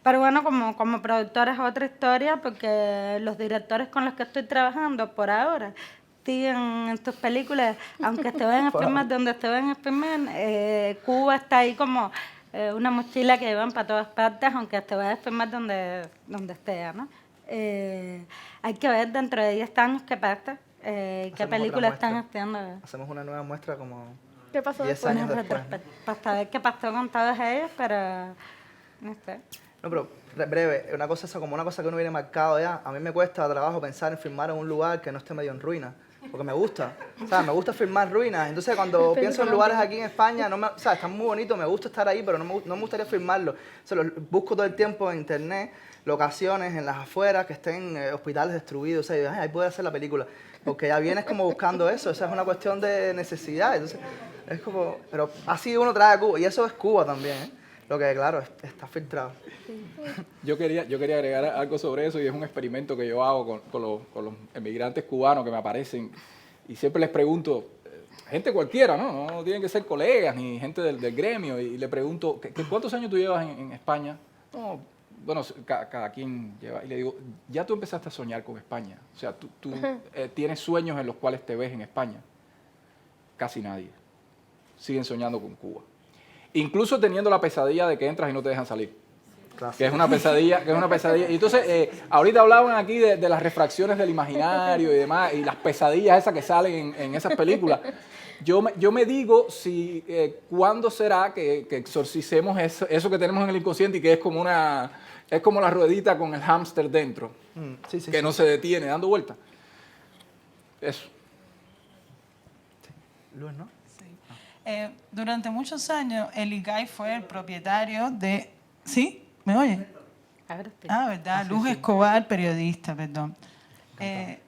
Pero bueno, como productora es otra historia, porque los directores con los que estoy trabajando por ahora siguen en sus películas, aunque te vayan a filmar donde te vayan a filmar, Cuba está ahí como una mochila que llevan para todas partes, aunque te vayas a filmar donde esté, ¿no? Hay que ver dentro de 10 años qué pasa, qué películas están haciendo. Hacemos una nueva muestra como ¿Qué pasó 10 después? años después, ¿no? Para saber qué pasó con todos ellos, pero no sé. No, pero breve, una cosa esa, como una cosa que uno viene marcado ya. A mí me cuesta trabajo pensar en filmar en un lugar que no esté medio en ruina, porque me gusta. O sea, me gusta filmar ruinas. Entonces, cuando pienso en lugares aquí en España, o sea, están muy bonitos, me gusta estar ahí, pero no me gustaría filmarlo. O sea, busco todo el tiempo en internet locaciones en las afueras que estén hospitales destruidos. O sea, yo, ahí puedo hacer la película. Porque ya vienes como buscando eso. O sea, es una cuestión de necesidad. Entonces, es como... Pero así uno trae a Cuba. Y eso es Cuba también, ¿eh? Lo que, claro, está filtrado. Yo quería agregar algo sobre eso y es un experimento que yo hago con los emigrantes cubanos que me aparecen y siempre les pregunto, gente cualquiera, ¿no? No tienen que ser colegas ni gente del gremio y le pregunto, ¿cuántos años tú llevas en España? No, bueno, cada quien lleva y le digo, ya tú empezaste a soñar con España, o sea, tú tienes sueños en los cuales te ves en España. Casi nadie. Siguen soñando con Cuba. Incluso teniendo la pesadilla de que entras y no te dejan salir. Clásico. Que es una pesadilla. Y entonces, ahorita hablaban aquí de las refracciones del imaginario y demás, y las pesadillas esas que salen en esas películas. Yo me digo si cuándo será que exorcicemos eso que tenemos en el inconsciente y que es como la ruedita con el hámster dentro, que no se detiene dando vueltas. Eso. Luz, ¿no? Durante muchos años, el ICAI fue el propietario de... ¿Sí? ¿Me oye? ¿Verdad? Luz Escobar, periodista, perdón.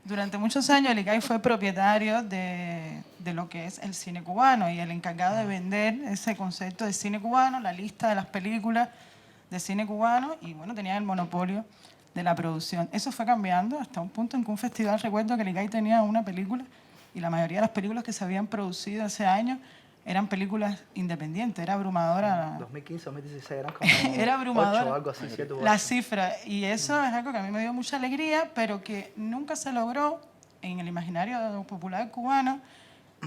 Durante muchos años, el ICAI fue propietario de lo que es el cine cubano y el encargado de vender ese concepto de cine cubano, la lista de las películas de cine cubano y, bueno, tenía el monopolio de la producción. Eso fue cambiando hasta un punto en que un festival, recuerdo que el ICAI tenía una película y la mayoría de las películas que se habían producido ese año eran películas independientes, era abrumadora. 2015, 2016 eran como era abrumadora 8 o algo así, 7 u 8. la cifra. Y eso es algo que a mí me dio mucha alegría, pero que nunca se logró en el imaginario popular cubano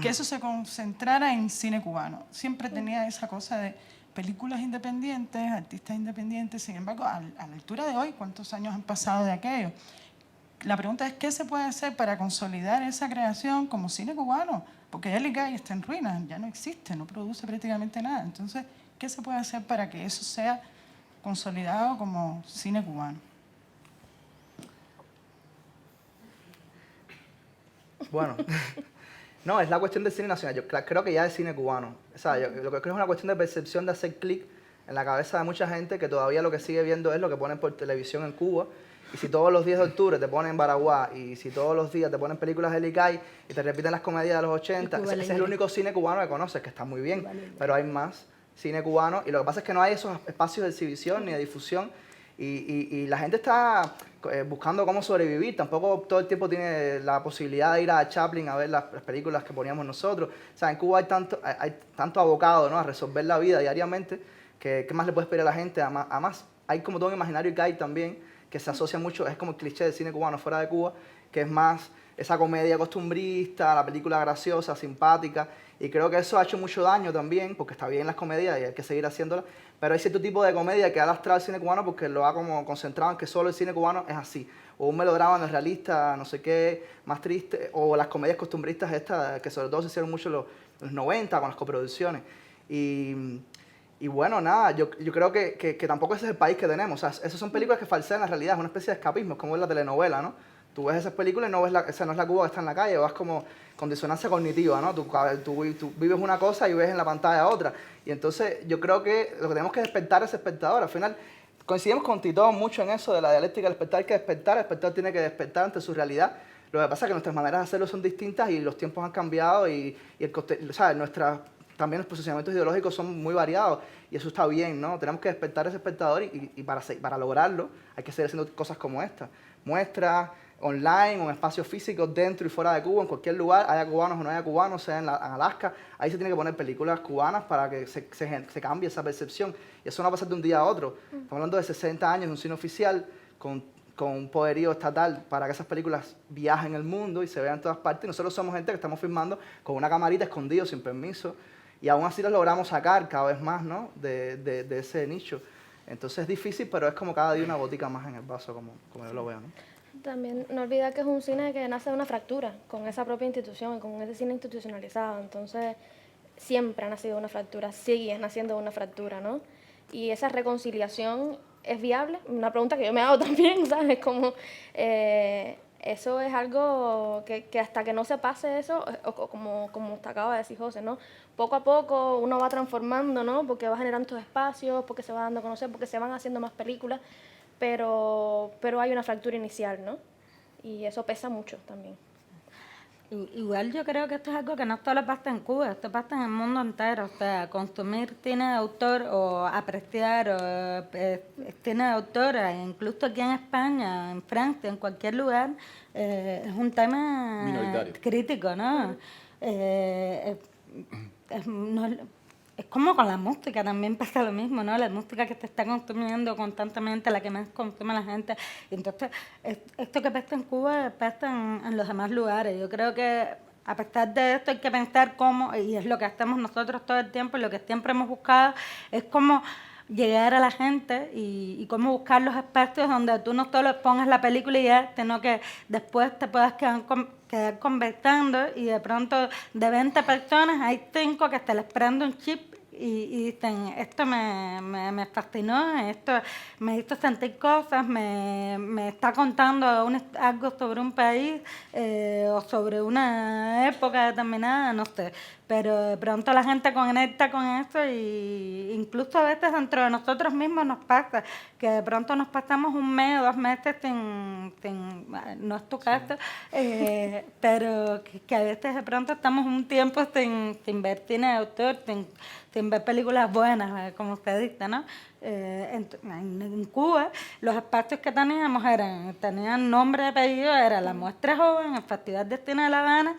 que eso se concentrara en cine cubano. Siempre tenía esa cosa de películas independientes, artistas independientes. Sin embargo, a la altura de hoy, ¿cuántos años han pasado de aquello? La pregunta es, ¿qué se puede hacer para consolidar esa creación como cine cubano? Porque ya el ICAI está en ruinas, ya no existe, no produce prácticamente nada. Entonces, ¿qué se puede hacer para que eso sea consolidado como cine cubano? Bueno, no, es la cuestión del cine nacional. Yo creo que ya es cine cubano. O sea, yo lo que creo es una cuestión de percepción de hacer clic en la cabeza de mucha gente que todavía lo que sigue viendo es lo que ponen por televisión en Cuba. Y si todos los 10 de octubre te ponen Baraguá, y si todos los días te ponen películas del ICAI y te repiten las comedias de los 80, ese es el único cine cubano que conoces, que está muy bien, pero hay más cine cubano y lo que pasa es que no hay esos espacios de exhibición ni de difusión y la gente está buscando cómo sobrevivir, tampoco todo el tiempo tiene la posibilidad de ir a Chaplin a ver las películas que poníamos nosotros. O sea, en Cuba hay tanto abocado, ¿no?, a resolver la vida diariamente que ¿qué más le puedes pedir a la gente? Además, hay como todo un imaginario ICAI también que se asocia mucho, es como el cliché del cine cubano fuera de Cuba, que es más esa comedia costumbrista, la película graciosa, simpática, y creo que eso ha hecho mucho daño también, porque está bien las comedias y hay que seguir haciéndolas, pero hay cierto tipo de comedia que ha lastrado el cine cubano porque lo ha como concentrado en que solo el cine cubano es así, o un melodrama no es realista, no sé qué, más triste, o las comedias costumbristas estas, que sobre todo se hicieron mucho en los 90 con las coproducciones, y bueno, nada, yo creo que tampoco ese es el país que tenemos. O sea, esas son películas que falsean la realidad, es una especie de escapismo, es como ver la telenovela, ¿no? Tú ves esas películas y no ves esa no es la Cuba que está en la calle, vas como con disonancia cognitiva, ¿no? Tú vives una cosa y ves en la pantalla otra. Y entonces yo creo que lo que tenemos que despertar es espectador. Al final coincidimos con Tito mucho en eso de la dialéctica del espectador, que despertar, el espectador tiene que despertar ante su realidad. Lo que pasa es que nuestras maneras de hacerlo son distintas y los tiempos han cambiado y ¿sabes? También los posicionamientos ideológicos son muy variados y eso está bien, ¿no? Tenemos que despertar a ese espectador y para lograrlo hay que seguir haciendo cosas como esta. Muestras online, en espacios físicos dentro y fuera de Cuba, en cualquier lugar, haya cubanos o no haya cubanos, sea en Alaska, ahí se tiene que poner películas cubanas para que se cambie esa percepción. Y eso no va a pasar de un día a otro. Estamos hablando de 60 años de un cine oficial con un poderío estatal para que esas películas viajen el mundo y se vean en todas partes. Y nosotros somos gente que estamos filmando con una camarita escondido, sin permiso, y aún así los logramos sacar cada vez más, ¿no? de ese nicho. Entonces es difícil, pero es como cada día una botica más en el vaso, como yo lo veo, ¿no? También no olvidar que es un cine que nace de una fractura con esa propia institución, con ese cine institucionalizado. Entonces, siempre ha nacido una fractura, sigue naciendo una fractura, ¿no? Y esa reconciliación es viable. Una pregunta que yo me hago también, ¿sabes? Como, eso es algo que hasta que no se pase eso, como te acaba de decir José, ¿no? Poco a poco uno va transformando, ¿no? Porque va generando estos espacios, porque se va dando a conocer, porque se van haciendo más películas. Pero hay una fractura inicial, ¿no? Y eso pesa mucho también. Igual yo creo que esto es algo que no solo pasa en Cuba, esto pasa en el mundo entero. O sea, consumir cine de autor o apreciar cine de autor, incluso aquí en España, en Francia, en cualquier lugar, es un tema minoritario, crítico, ¿no? Es como con la música, también pasa lo mismo, ¿no? La música que se está consumiendo constantemente, la que más consume la gente. Y entonces, esto que pasa en Cuba pasa en los demás lugares. Yo creo que a pesar de esto hay que pensar cómo, y es lo que hacemos nosotros todo el tiempo, y lo que siempre hemos buscado, es cómo llegar a la gente y cómo buscar los espacios donde tú no solo pongas la película y ya, sino que después te puedas quedar conversando y de pronto de 20 personas hay 5 que se les prende un chip y dicen, esto me fascinó, esto me hizo sentir cosas, me está contando algo sobre un país o sobre una época determinada, no sé. Pero de pronto la gente conecta con eso y incluso a veces dentro de nosotros mismos nos pasa que de pronto nos pasamos 1 mes o 2 meses sin no es tu caso, pero que a veces de pronto estamos un tiempo sin ver cine de autor, sin ver películas buenas, como usted dice, ¿no? En Cuba los espacios que teníamos tenían nombre y apellido, era la Muestra Joven, el Festival de Cine de La Habana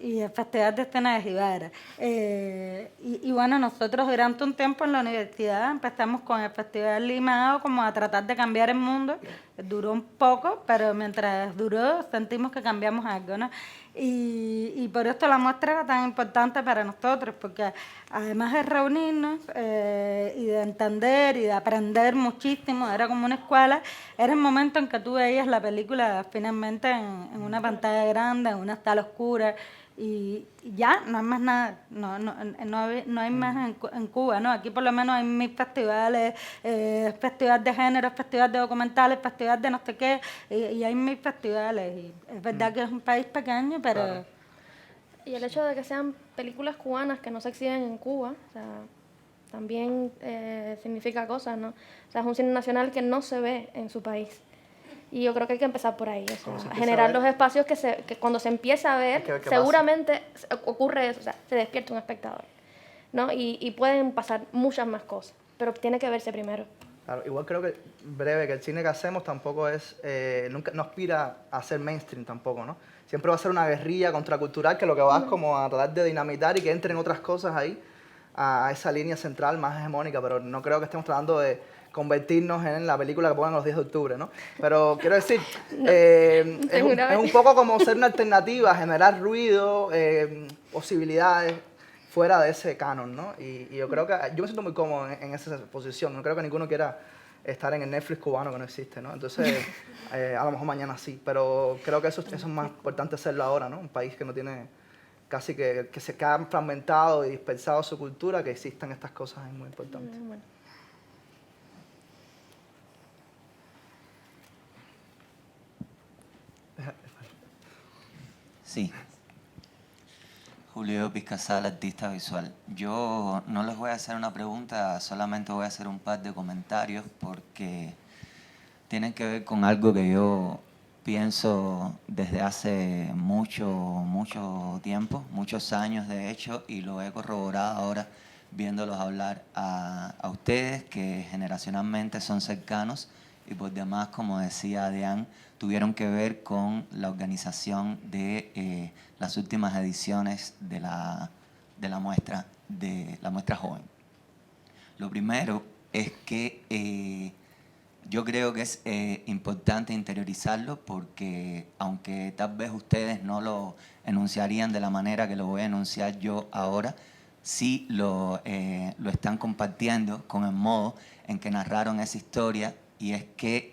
y el Festival de Escena de Jibara. Y bueno, nosotros durante un tiempo en la universidad empezamos con el Festival Limado como a tratar de cambiar el mundo. Duró un poco, pero mientras duró sentimos que cambiamos algo, ¿no? Y por esto la muestra era tan importante para nosotros, porque además de reunirnos y de entender y de aprender muchísimo, era como una escuela, era el momento en que tú veías la película finalmente en una pantalla grande, en una sala oscura, y ya no hay más nada, no hay más en Cuba, ¿no? Aquí por lo menos hay 1000 festivales, festival de género, festival de documentales, festival de no sé qué, y hay 1000 festivales. Y es verdad que es un país pequeño, pero... Claro. Y el hecho de que sean películas cubanas que no se exhiben en Cuba, o sea, también significa cosas, ¿no? O sea, es un cine nacional que no se ve en su país. Y yo creo que hay que empezar por ahí, o sea, generar los espacios que cuando se empieza a ver, seguramente ocurre eso, o sea, se despierta un espectador, ¿no? Y pueden pasar muchas más cosas, pero tiene que verse primero. Claro, igual creo que, breve, que el cine que hacemos tampoco es, nunca no aspira a ser mainstream tampoco, ¿no? Siempre va a ser una guerrilla contracultural que lo que va es como a tratar de dinamitar y que entren otras cosas ahí, a esa línea central más hegemónica, pero no creo que estemos tratando de convertirnos en la película que pongan los 10 de octubre, ¿no? Pero quiero decir, es un poco como ser una alternativa, generar ruido, posibilidades fuera de ese canon, ¿no? Y yo creo que, yo me siento muy cómodo en esa posición, no creo que ninguno quiera estar en el Netflix cubano que no existe, ¿no? Entonces, a lo mejor mañana sí, pero creo que eso es más importante hacerlo ahora, ¿no? Un país que no tiene, casi que se queda fragmentado y dispersado su cultura, que existan estas cosas es muy importante. Bueno. Sí. Julio Pizcasal, artista visual. Yo no les voy a hacer una pregunta, solamente voy a hacer un par de comentarios porque tienen que ver con algo que yo pienso desde hace mucho tiempo, muchos años de hecho, y lo he corroborado ahora viéndolos hablar a ustedes, que generacionalmente son cercanos y por demás, como decía Adrián, tuvieron que ver con la organización de las últimas ediciones de la muestra joven. Lo primero es que yo creo que es importante interiorizarlo porque aunque tal vez ustedes no lo enunciarían de la manera que lo voy a enunciar yo ahora, sí lo están compartiendo con el modo en que narraron esa historia, y es que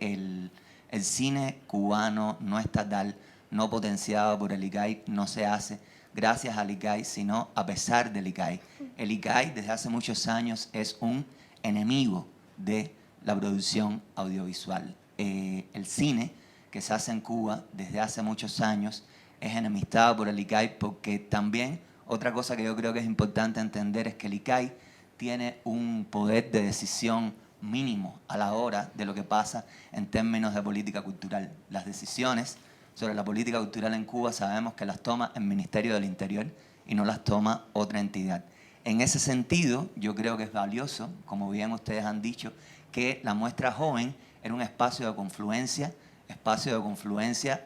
el cine cubano no estatal, no potenciado por el ICAI, no se hace gracias al ICAI, sino a pesar del ICAI. El ICAI desde hace muchos años es un enemigo de la producción audiovisual. El cine que se hace en Cuba desde hace muchos años es enemistado por el ICAI porque también otra cosa que yo creo que es importante entender es que el ICAI tiene un poder de decisión mínimo a la hora de lo que pasa en términos de política cultural. Las decisiones sobre la política cultural en Cuba sabemos que las toma el Ministerio del Interior y no las toma otra entidad. En ese sentido, yo creo que es valioso, como bien ustedes han dicho, que la muestra joven era un espacio de confluencia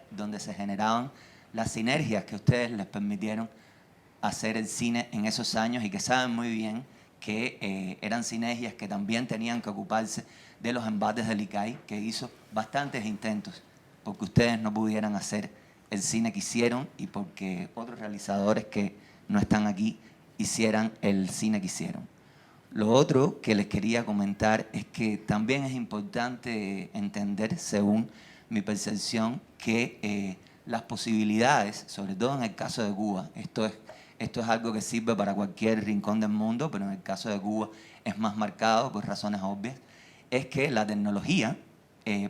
donde se generaban las sinergias que ustedes les permitieron hacer el cine en esos años y que saben muy bien que eran sinergias que también tenían que ocuparse de los embates del ICAI, que hizo bastantes intentos porque ustedes no pudieran hacer el cine que hicieron y porque otros realizadores que no están aquí hicieran el cine que hicieron. Lo otro que les quería comentar es que también es importante entender, según mi percepción, que las posibilidades, sobre todo en el caso de Cuba, esto es algo que sirve para cualquier rincón del mundo, pero en el caso de Cuba es más marcado por razones obvias, es que la tecnología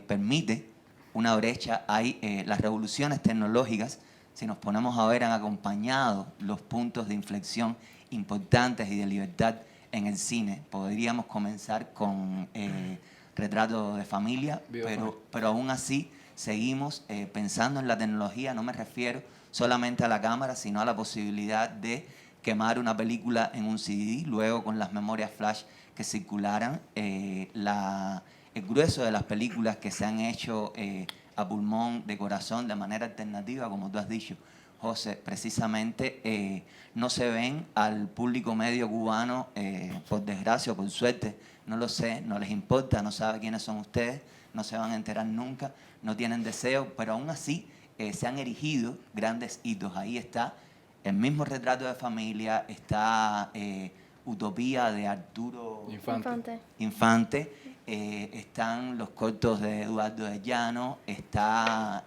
permite una brecha. Hay las revoluciones tecnológicas, si nos ponemos a ver, han acompañado los puntos de inflexión importantes y de libertad en el cine. Podríamos comenzar con Retrato de Familia, pero aún así seguimos pensando en la tecnología. No me refiero solamente a la cámara, sino a la posibilidad de quemar una película en un CD, luego con las memorias flash que circularan. El grueso de las películas que se han hecho a pulmón, de corazón, de manera alternativa, como tú has dicho, José, precisamente no se ven al público medio cubano, por desgracia o por suerte, no lo sé, no les importa, no sabe quiénes son ustedes, no se van a enterar nunca, no tienen deseo, pero aún así se han erigido grandes hitos. Ahí está el mismo Retrato de Familia, está Utopía de Arturo Infante. Están los cortos de Eduardo de Llano, está...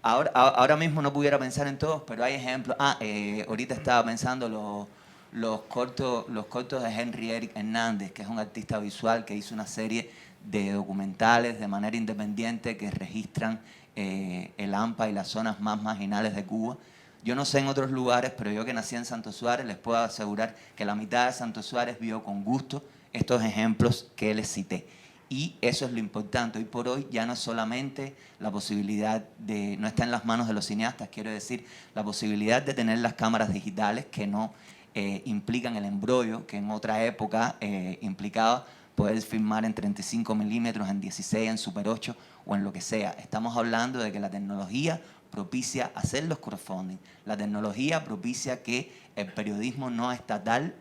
ahora mismo no pudiera pensar en todos, pero hay ejemplos. Ahorita estaba pensando los cortos de Henry Eric Hernández, que es un artista visual que hizo una serie de documentales de manera independiente que registran el AMPA y las zonas más marginales de Cuba. Yo no sé en otros lugares, pero yo que nací en Santo Suárez les puedo asegurar que la mitad de Santo Suárez vio con gusto estos ejemplos que les cité. Y eso es lo importante. Hoy por hoy ya no es solamente la posibilidad de, no está en las manos de los cineastas, quiero decir, la posibilidad de tener las cámaras digitales que no implican el embrollo, que en otra época implicaba poder filmar en 35 milímetros, en 16, en Super 8 o en lo que sea. Estamos hablando de que la tecnología propicia hacer los crowdfunding. La tecnología propicia que el periodismo no estatal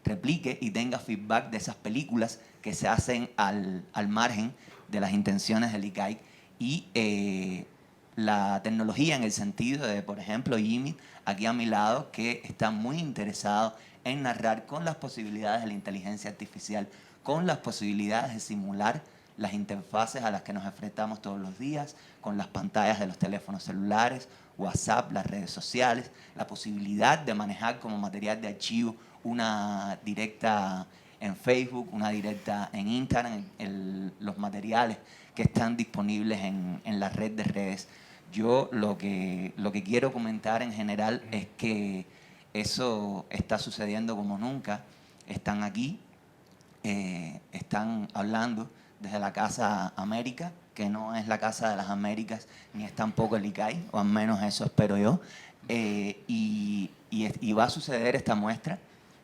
replique y tenga feedback de esas películas que se hacen al margen de las intenciones del ICAI. Y la tecnología en el sentido de, por ejemplo, Jimmy, aquí a mi lado, que está muy interesado en narrar con las posibilidades de la inteligencia artificial, con las posibilidades de simular las interfaces a las que nos enfrentamos todos los días, con las pantallas de los teléfonos celulares, WhatsApp, las redes sociales, la posibilidad de manejar como material de archivo una directa en Facebook, una directa en Instagram, los materiales que están disponibles en la red de redes Yo lo que quiero comentar en general es que eso está sucediendo como nunca. Están aquí, están hablando desde la Casa América, que no es la Casa de las Américas, ni es tampoco el ICAI, o al menos eso espero yo. Y va a suceder esta muestra,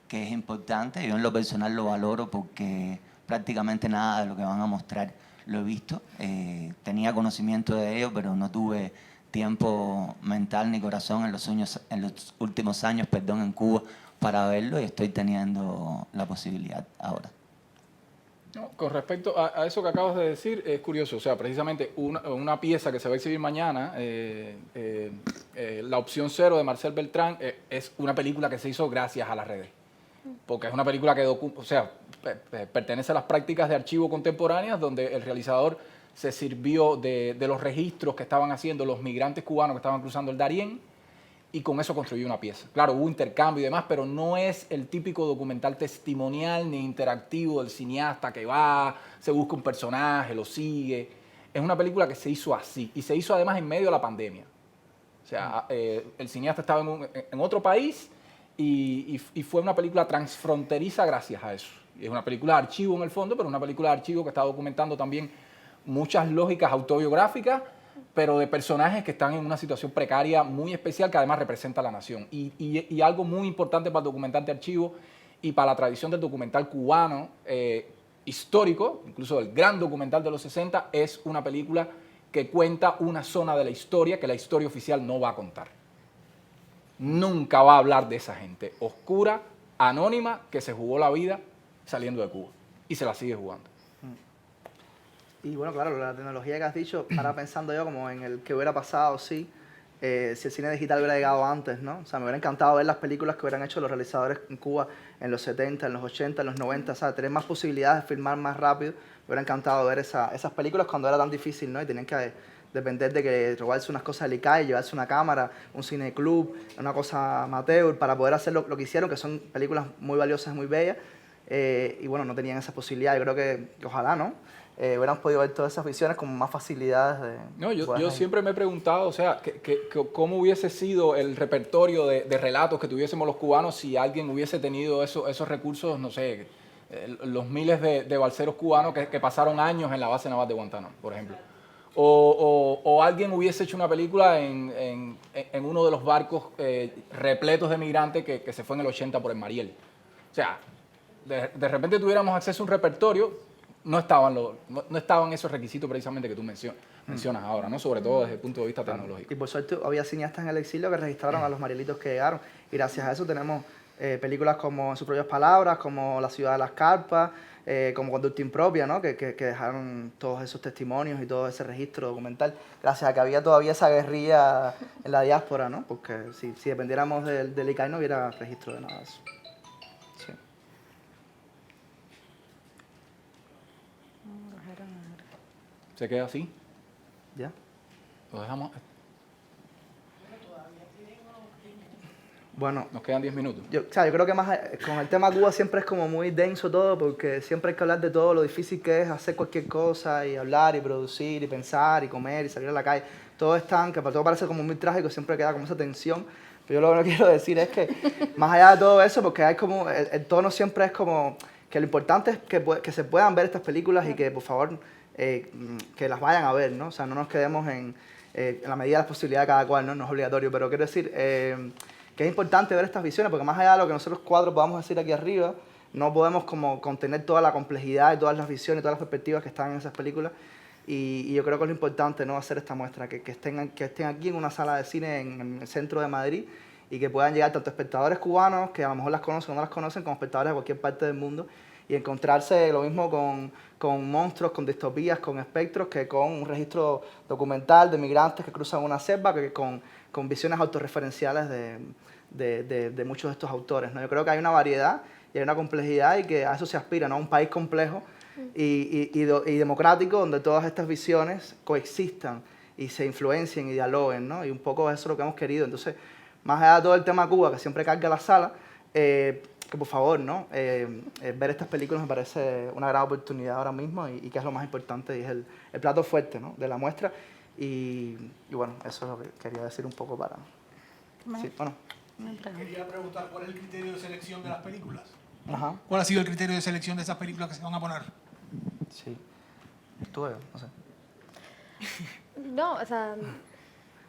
que es importante. Yo en lo personal lo valoro porque prácticamente nada de lo que van a mostrar lo he visto. Tenía conocimiento de ello, pero no tuve tiempo mental ni corazón en los últimos años, en Cuba para verlo, y estoy teniendo la posibilidad ahora. No, con respecto a eso que acabas de decir, es curioso. O sea, precisamente una pieza que se va a exhibir mañana, La Opción Cero de Marcel Beltrán, es una película que se hizo gracias a las redes. Porque es una película que pertenece a las prácticas de archivo contemporáneas, donde el realizador se sirvió de los registros que estaban haciendo los migrantes cubanos que estaban cruzando el Darién, y con eso construyó una pieza. Claro, hubo intercambio y demás, pero no es el típico documental testimonial ni interactivo del cineasta que va, se busca un personaje, lo sigue. Es una película que se hizo así, y se hizo además en medio de la pandemia. O sea, el cineasta estaba en otro país y fue una película transfronteriza gracias a eso. Y es una película de archivo en el fondo, pero una película de archivo que está documentando también muchas lógicas autobiográficas, pero de personajes que están en una situación precaria muy especial, que además representa a la nación. Y algo muy importante para el documental de archivo y para la tradición del documental cubano histórico, incluso el gran documental de los 60, es una película que cuenta una zona de la historia que la historia oficial no va a contar. Nunca va a hablar de esa gente oscura, anónima, que se jugó la vida saliendo de Cuba y se la sigue jugando. Y bueno, claro, la tecnología que has dicho, ahora pensando yo como en el que hubiera pasado, sí, si el cine digital hubiera llegado antes, ¿no? O sea, me hubiera encantado ver las películas que hubieran hecho los realizadores en Cuba en los 70, en los 80, en los 90, o sea, tener más posibilidades de filmar más rápido. Me hubiera encantado ver esas películas cuando era tan difícil, ¿no? Y tenían que depender de que robarse unas cosas del ICAI, llevarse una cámara, un cineclub, una cosa amateur, para poder hacer lo que hicieron, que son películas muy valiosas, muy bellas. Y bueno, no tenían esa posibilidad. Yo creo que ojalá, ¿no? Hubiéramos podido ver todas esas visiones con más facilidades. No, yo siempre me he preguntado, o sea, cómo hubiese sido el repertorio de relatos que tuviésemos los cubanos si alguien hubiese tenido esos recursos, no sé, los miles de balseros cubanos que pasaron años en la base naval de Guantánamo, por ejemplo. O alguien hubiese hecho una película en uno de los barcos repletos de migrantes que se fue en el 80 por el Mariel. O sea, de repente tuviéramos acceso a un repertorio. No estaban esos requisitos precisamente que tú mencionas ahora, ¿no? Sobre todo desde el punto de vista tecnológico. Y por suerte había cineastas en el exilio que registraron a los marielitos que llegaron. Y gracias a eso tenemos películas como En sus propias palabras, como La ciudad de las carpas, como Conducta impropia, ¿no? Que dejaron todos esos testimonios y todo ese registro documental. Gracias a que había todavía esa guerrilla en la diáspora, ¿no? Porque si dependiéramos del ICAI no hubiera registro de nada de eso. Sí. ¿Se queda así? ¿Ya? ¿Lo dejamos? Bueno, nos quedan 10 minutos. Yo creo que más con el tema Cuba siempre es como muy denso todo, porque siempre hay que hablar de todo lo difícil que es hacer cualquier cosa y hablar y producir y pensar y comer y salir a la calle. Todo es tan, que para todo parece como muy trágico, siempre queda como esa tensión. Pero yo lo que quiero decir es que más allá de todo eso, porque hay como, el tono siempre es como que lo importante es que se puedan ver estas películas y que por favor que las vayan a ver, ¿no? O sea, no nos quedemos en la medida de las posibilidades de cada cual, ¿no? No es obligatorio, pero quiero decir que es importante ver estas visiones, porque más allá de lo que nosotros cuatro podamos decir aquí arriba, no podemos como contener toda la complejidad y todas las visiones, todas las perspectivas que están en esas películas. Y yo creo que es lo importante, ¿no? Hacer esta muestra, que estén aquí en una sala de cine en el centro de Madrid y que puedan llegar tanto espectadores cubanos, que a lo mejor las conocen o no las conocen, como espectadores de cualquier parte del mundo, y encontrarse lo mismo con monstruos, con distopías, con espectros, que con un registro documental de migrantes que cruzan una selva, que con visiones autorreferenciales de muchos de estos autores, ¿no? Yo creo que hay una variedad y hay una complejidad y que a eso se aspira, ¿no? A un país complejo y democrático donde todas estas visiones coexistan y se influencien y dialoguen, ¿no? Y un poco eso es lo que hemos querido. Entonces, más allá de todo el tema Cuba, que siempre carga la sala, que por favor, ¿no? Ver estas películas me parece una gran oportunidad ahora mismo y que es lo más importante y es el plato fuerte, ¿no? De la muestra. Y bueno, eso es lo que quería decir un poco para... Sí, bueno. Quería preguntar cuál es el criterio de selección de las películas. Ajá. ¿Cuál ha sido el criterio de selección de esas películas que se van a poner? Sí. Tú, no sé. No, o sea,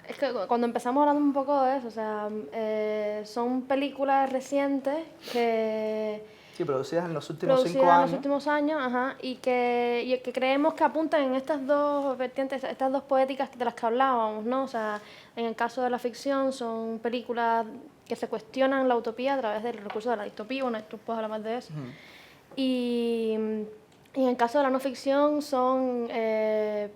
es que cuando empezamos hablando un poco de eso, o sea, son películas recientes que... Sí, producidas en los últimos 5 producidas en años. los últimos años, ajá, y que creemos que apuntan en estas dos vertientes, estas dos poéticas de las que hablábamos, ¿no? O sea, en el caso de la ficción son películas que se cuestionan la utopía a través del recurso de la distopía, bueno, tú puedes hablar más de eso. Y en el caso de la no ficción son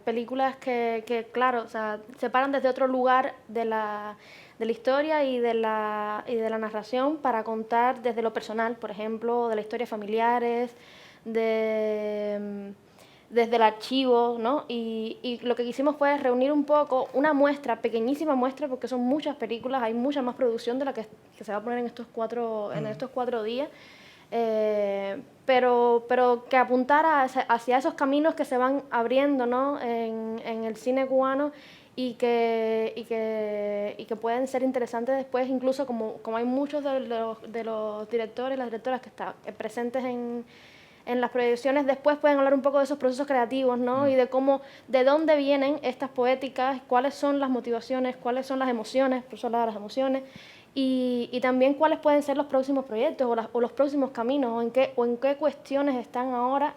películas que, claro, o sea, se paran desde otro lugar de la historia y de la narración para contar desde lo personal, por ejemplo, de la historia familiares, desde el archivo, ¿no? Y lo que quisimos fue reunir un poco una muestra, pequeñísima muestra, porque son muchas películas, hay mucha más producción de la que se va a poner en estos 4 días, pero que apuntara hacia esos caminos que se van abriendo, ¿no? en el cine cubano y que pueden ser interesantes después, incluso como hay muchos de los directores y las directoras que están presentes en las proyecciones, después pueden hablar un poco de esos procesos creativos, ¿no? Y de dónde vienen estas poéticas, cuáles son las motivaciones, cuáles son las emociones, por eso hablaba de las emociones, y también cuáles pueden ser los próximos proyectos o los próximos caminos, o en qué cuestiones están ahora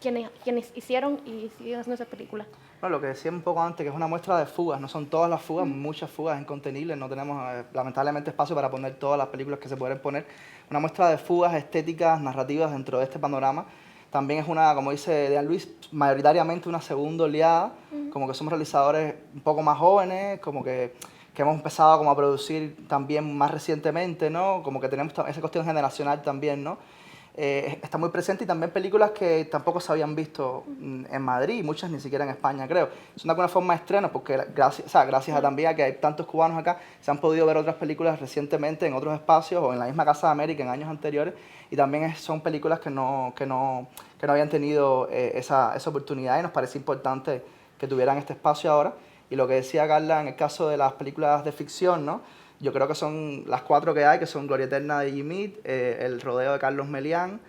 quienes hicieron y siguen haciendo esas películas. Bueno, lo que decía un poco antes, que es una muestra de fugas, no son todas las fugas, muchas fugas incontenibles, no tenemos lamentablemente espacio para poner todas las películas que se pueden poner. Una muestra de fugas estéticas, narrativas dentro de este panorama. También es una, como dice Dean Luis, mayoritariamente una segunda oleada, como que somos realizadores un poco más jóvenes, como que hemos empezado como a producir también más recientemente, ¿no? Como que tenemos esa cuestión generacional también, ¿no? Está muy presente, y también películas que tampoco se habían visto en Madrid, muchas ni siquiera en España, creo. Son de alguna forma estrenos, porque gracias a también a que hay tantos cubanos acá, se han podido ver otras películas recientemente en otros espacios o en la misma Casa de América en años anteriores, y también son películas que no habían tenido esa oportunidad, y nos parece importante que tuvieran este espacio ahora. Y lo que decía Carla en el caso de las películas de ficción, ¿no? Yo creo que son las 4 que hay, que son Gloria Eterna de Jimmy, El Rodeo de Carlos Melián,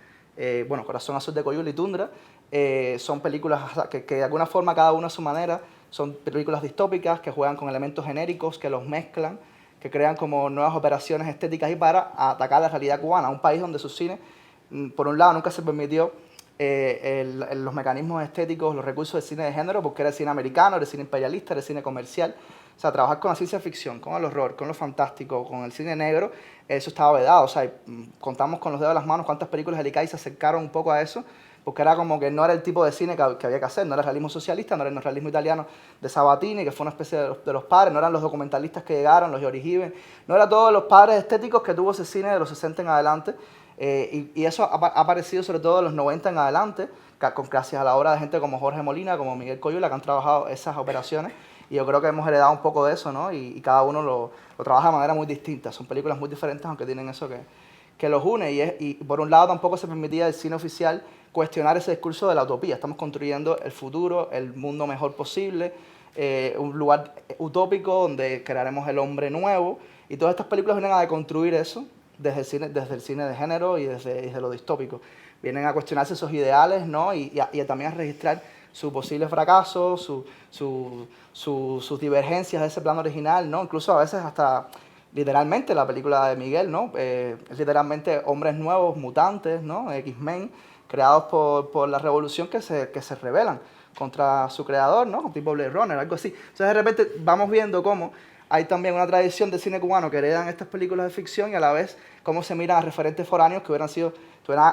bueno, Corazón Azul de Coyul y Tundra. Son películas que de alguna forma, cada una a su manera, son películas distópicas que juegan con elementos genéricos, que los mezclan, que crean como nuevas operaciones estéticas y para atacar la realidad cubana, un país donde su cine, por un lado, nunca se permitió los mecanismos estéticos, los recursos del cine de género, porque era el cine americano, era el cine imperialista, era el cine comercial. O sea, trabajar con la ciencia ficción, con el horror, con lo fantástico, con el cine negro, eso estaba vedado. O sea, contamos con los dedos de las manos cuántas películas de Licay se acercaron un poco a eso, porque era como que no era el tipo de cine que había que hacer, no era el realismo socialista, no era el realismo italiano de Sabatini, que fue una especie de los padres, no eran los documentalistas que llegaron, los Giorgi Given, no eran todos los padres estéticos que tuvo ese cine de los 60 en adelante, y eso ha aparecido sobre todo de los 90 en adelante, gracias a la obra de gente como Jorge Molina, como Miguel Coyula, que han trabajado esas operaciones. Y yo creo que hemos heredado un poco de eso, ¿no? Y cada uno lo trabaja de manera muy distinta. Son películas muy diferentes, aunque tienen eso que los une. Y por un lado tampoco se permitía el cine oficial cuestionar ese discurso de la utopía. Estamos construyendo el futuro, el mundo mejor posible, un lugar utópico donde crearemos el hombre nuevo. Y todas estas películas vienen a deconstruir eso desde el cine de género y desde lo distópico. Vienen a cuestionarse esos ideales, ¿no? Y también a registrar su posible fracaso, sus divergencias de ese plano original, ¿no? Incluso a veces hasta literalmente la película de Miguel, ¿no? Es literalmente hombres nuevos, mutantes, ¿no? X-Men, creados por la revolución que se rebelan contra su creador, ¿no? Tipo Blade Runner, algo así. Entonces de repente vamos viendo cómo hay también una tradición de cine cubano que heredan estas películas de ficción, y a la vez cómo se miran a referentes foráneos que hubieran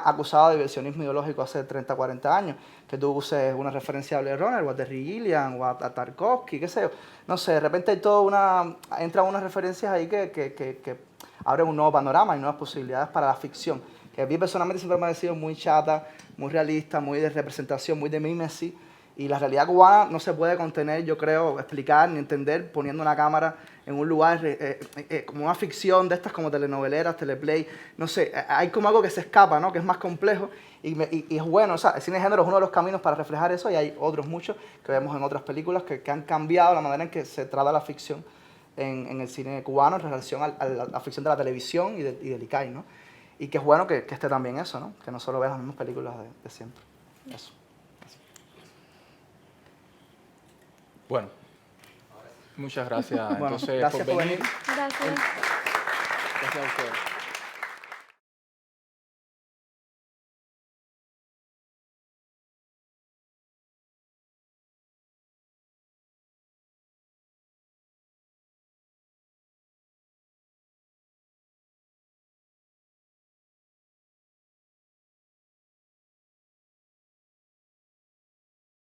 acusados de diversionismo ideológico hace 30, 40 años. Que tú uses una referencia a Blade Runner, o a Terry Gilliam, o a Tarkovsky, qué sé yo. No sé, de repente entran unas referencias ahí que abren un nuevo panorama y nuevas posibilidades para la ficción. Que a mí personalmente siempre me ha parecido muy chata, muy realista, muy de representación, muy de mimesis. Y la realidad cubana no se puede contener, yo creo, explicar ni entender poniendo una cámara en un lugar como una ficción de estas como telenoveleras, teleplay, no sé, hay como algo que se escapa, ¿no? Que es más complejo y es bueno, o sea, el cine de género es uno de los caminos para reflejar eso y hay otros muchos que vemos en otras películas que han cambiado la manera en que se trata la ficción en el cine cubano en relación a la ficción de la televisión y del ICAI, ¿no? Y que es bueno que esté también eso, ¿no? Que no solo veas las mismas películas de siempre. Eso. Bueno, muchas gracias. Bueno, Entonces, gracias por venir. Gracias. Gracias a ustedes.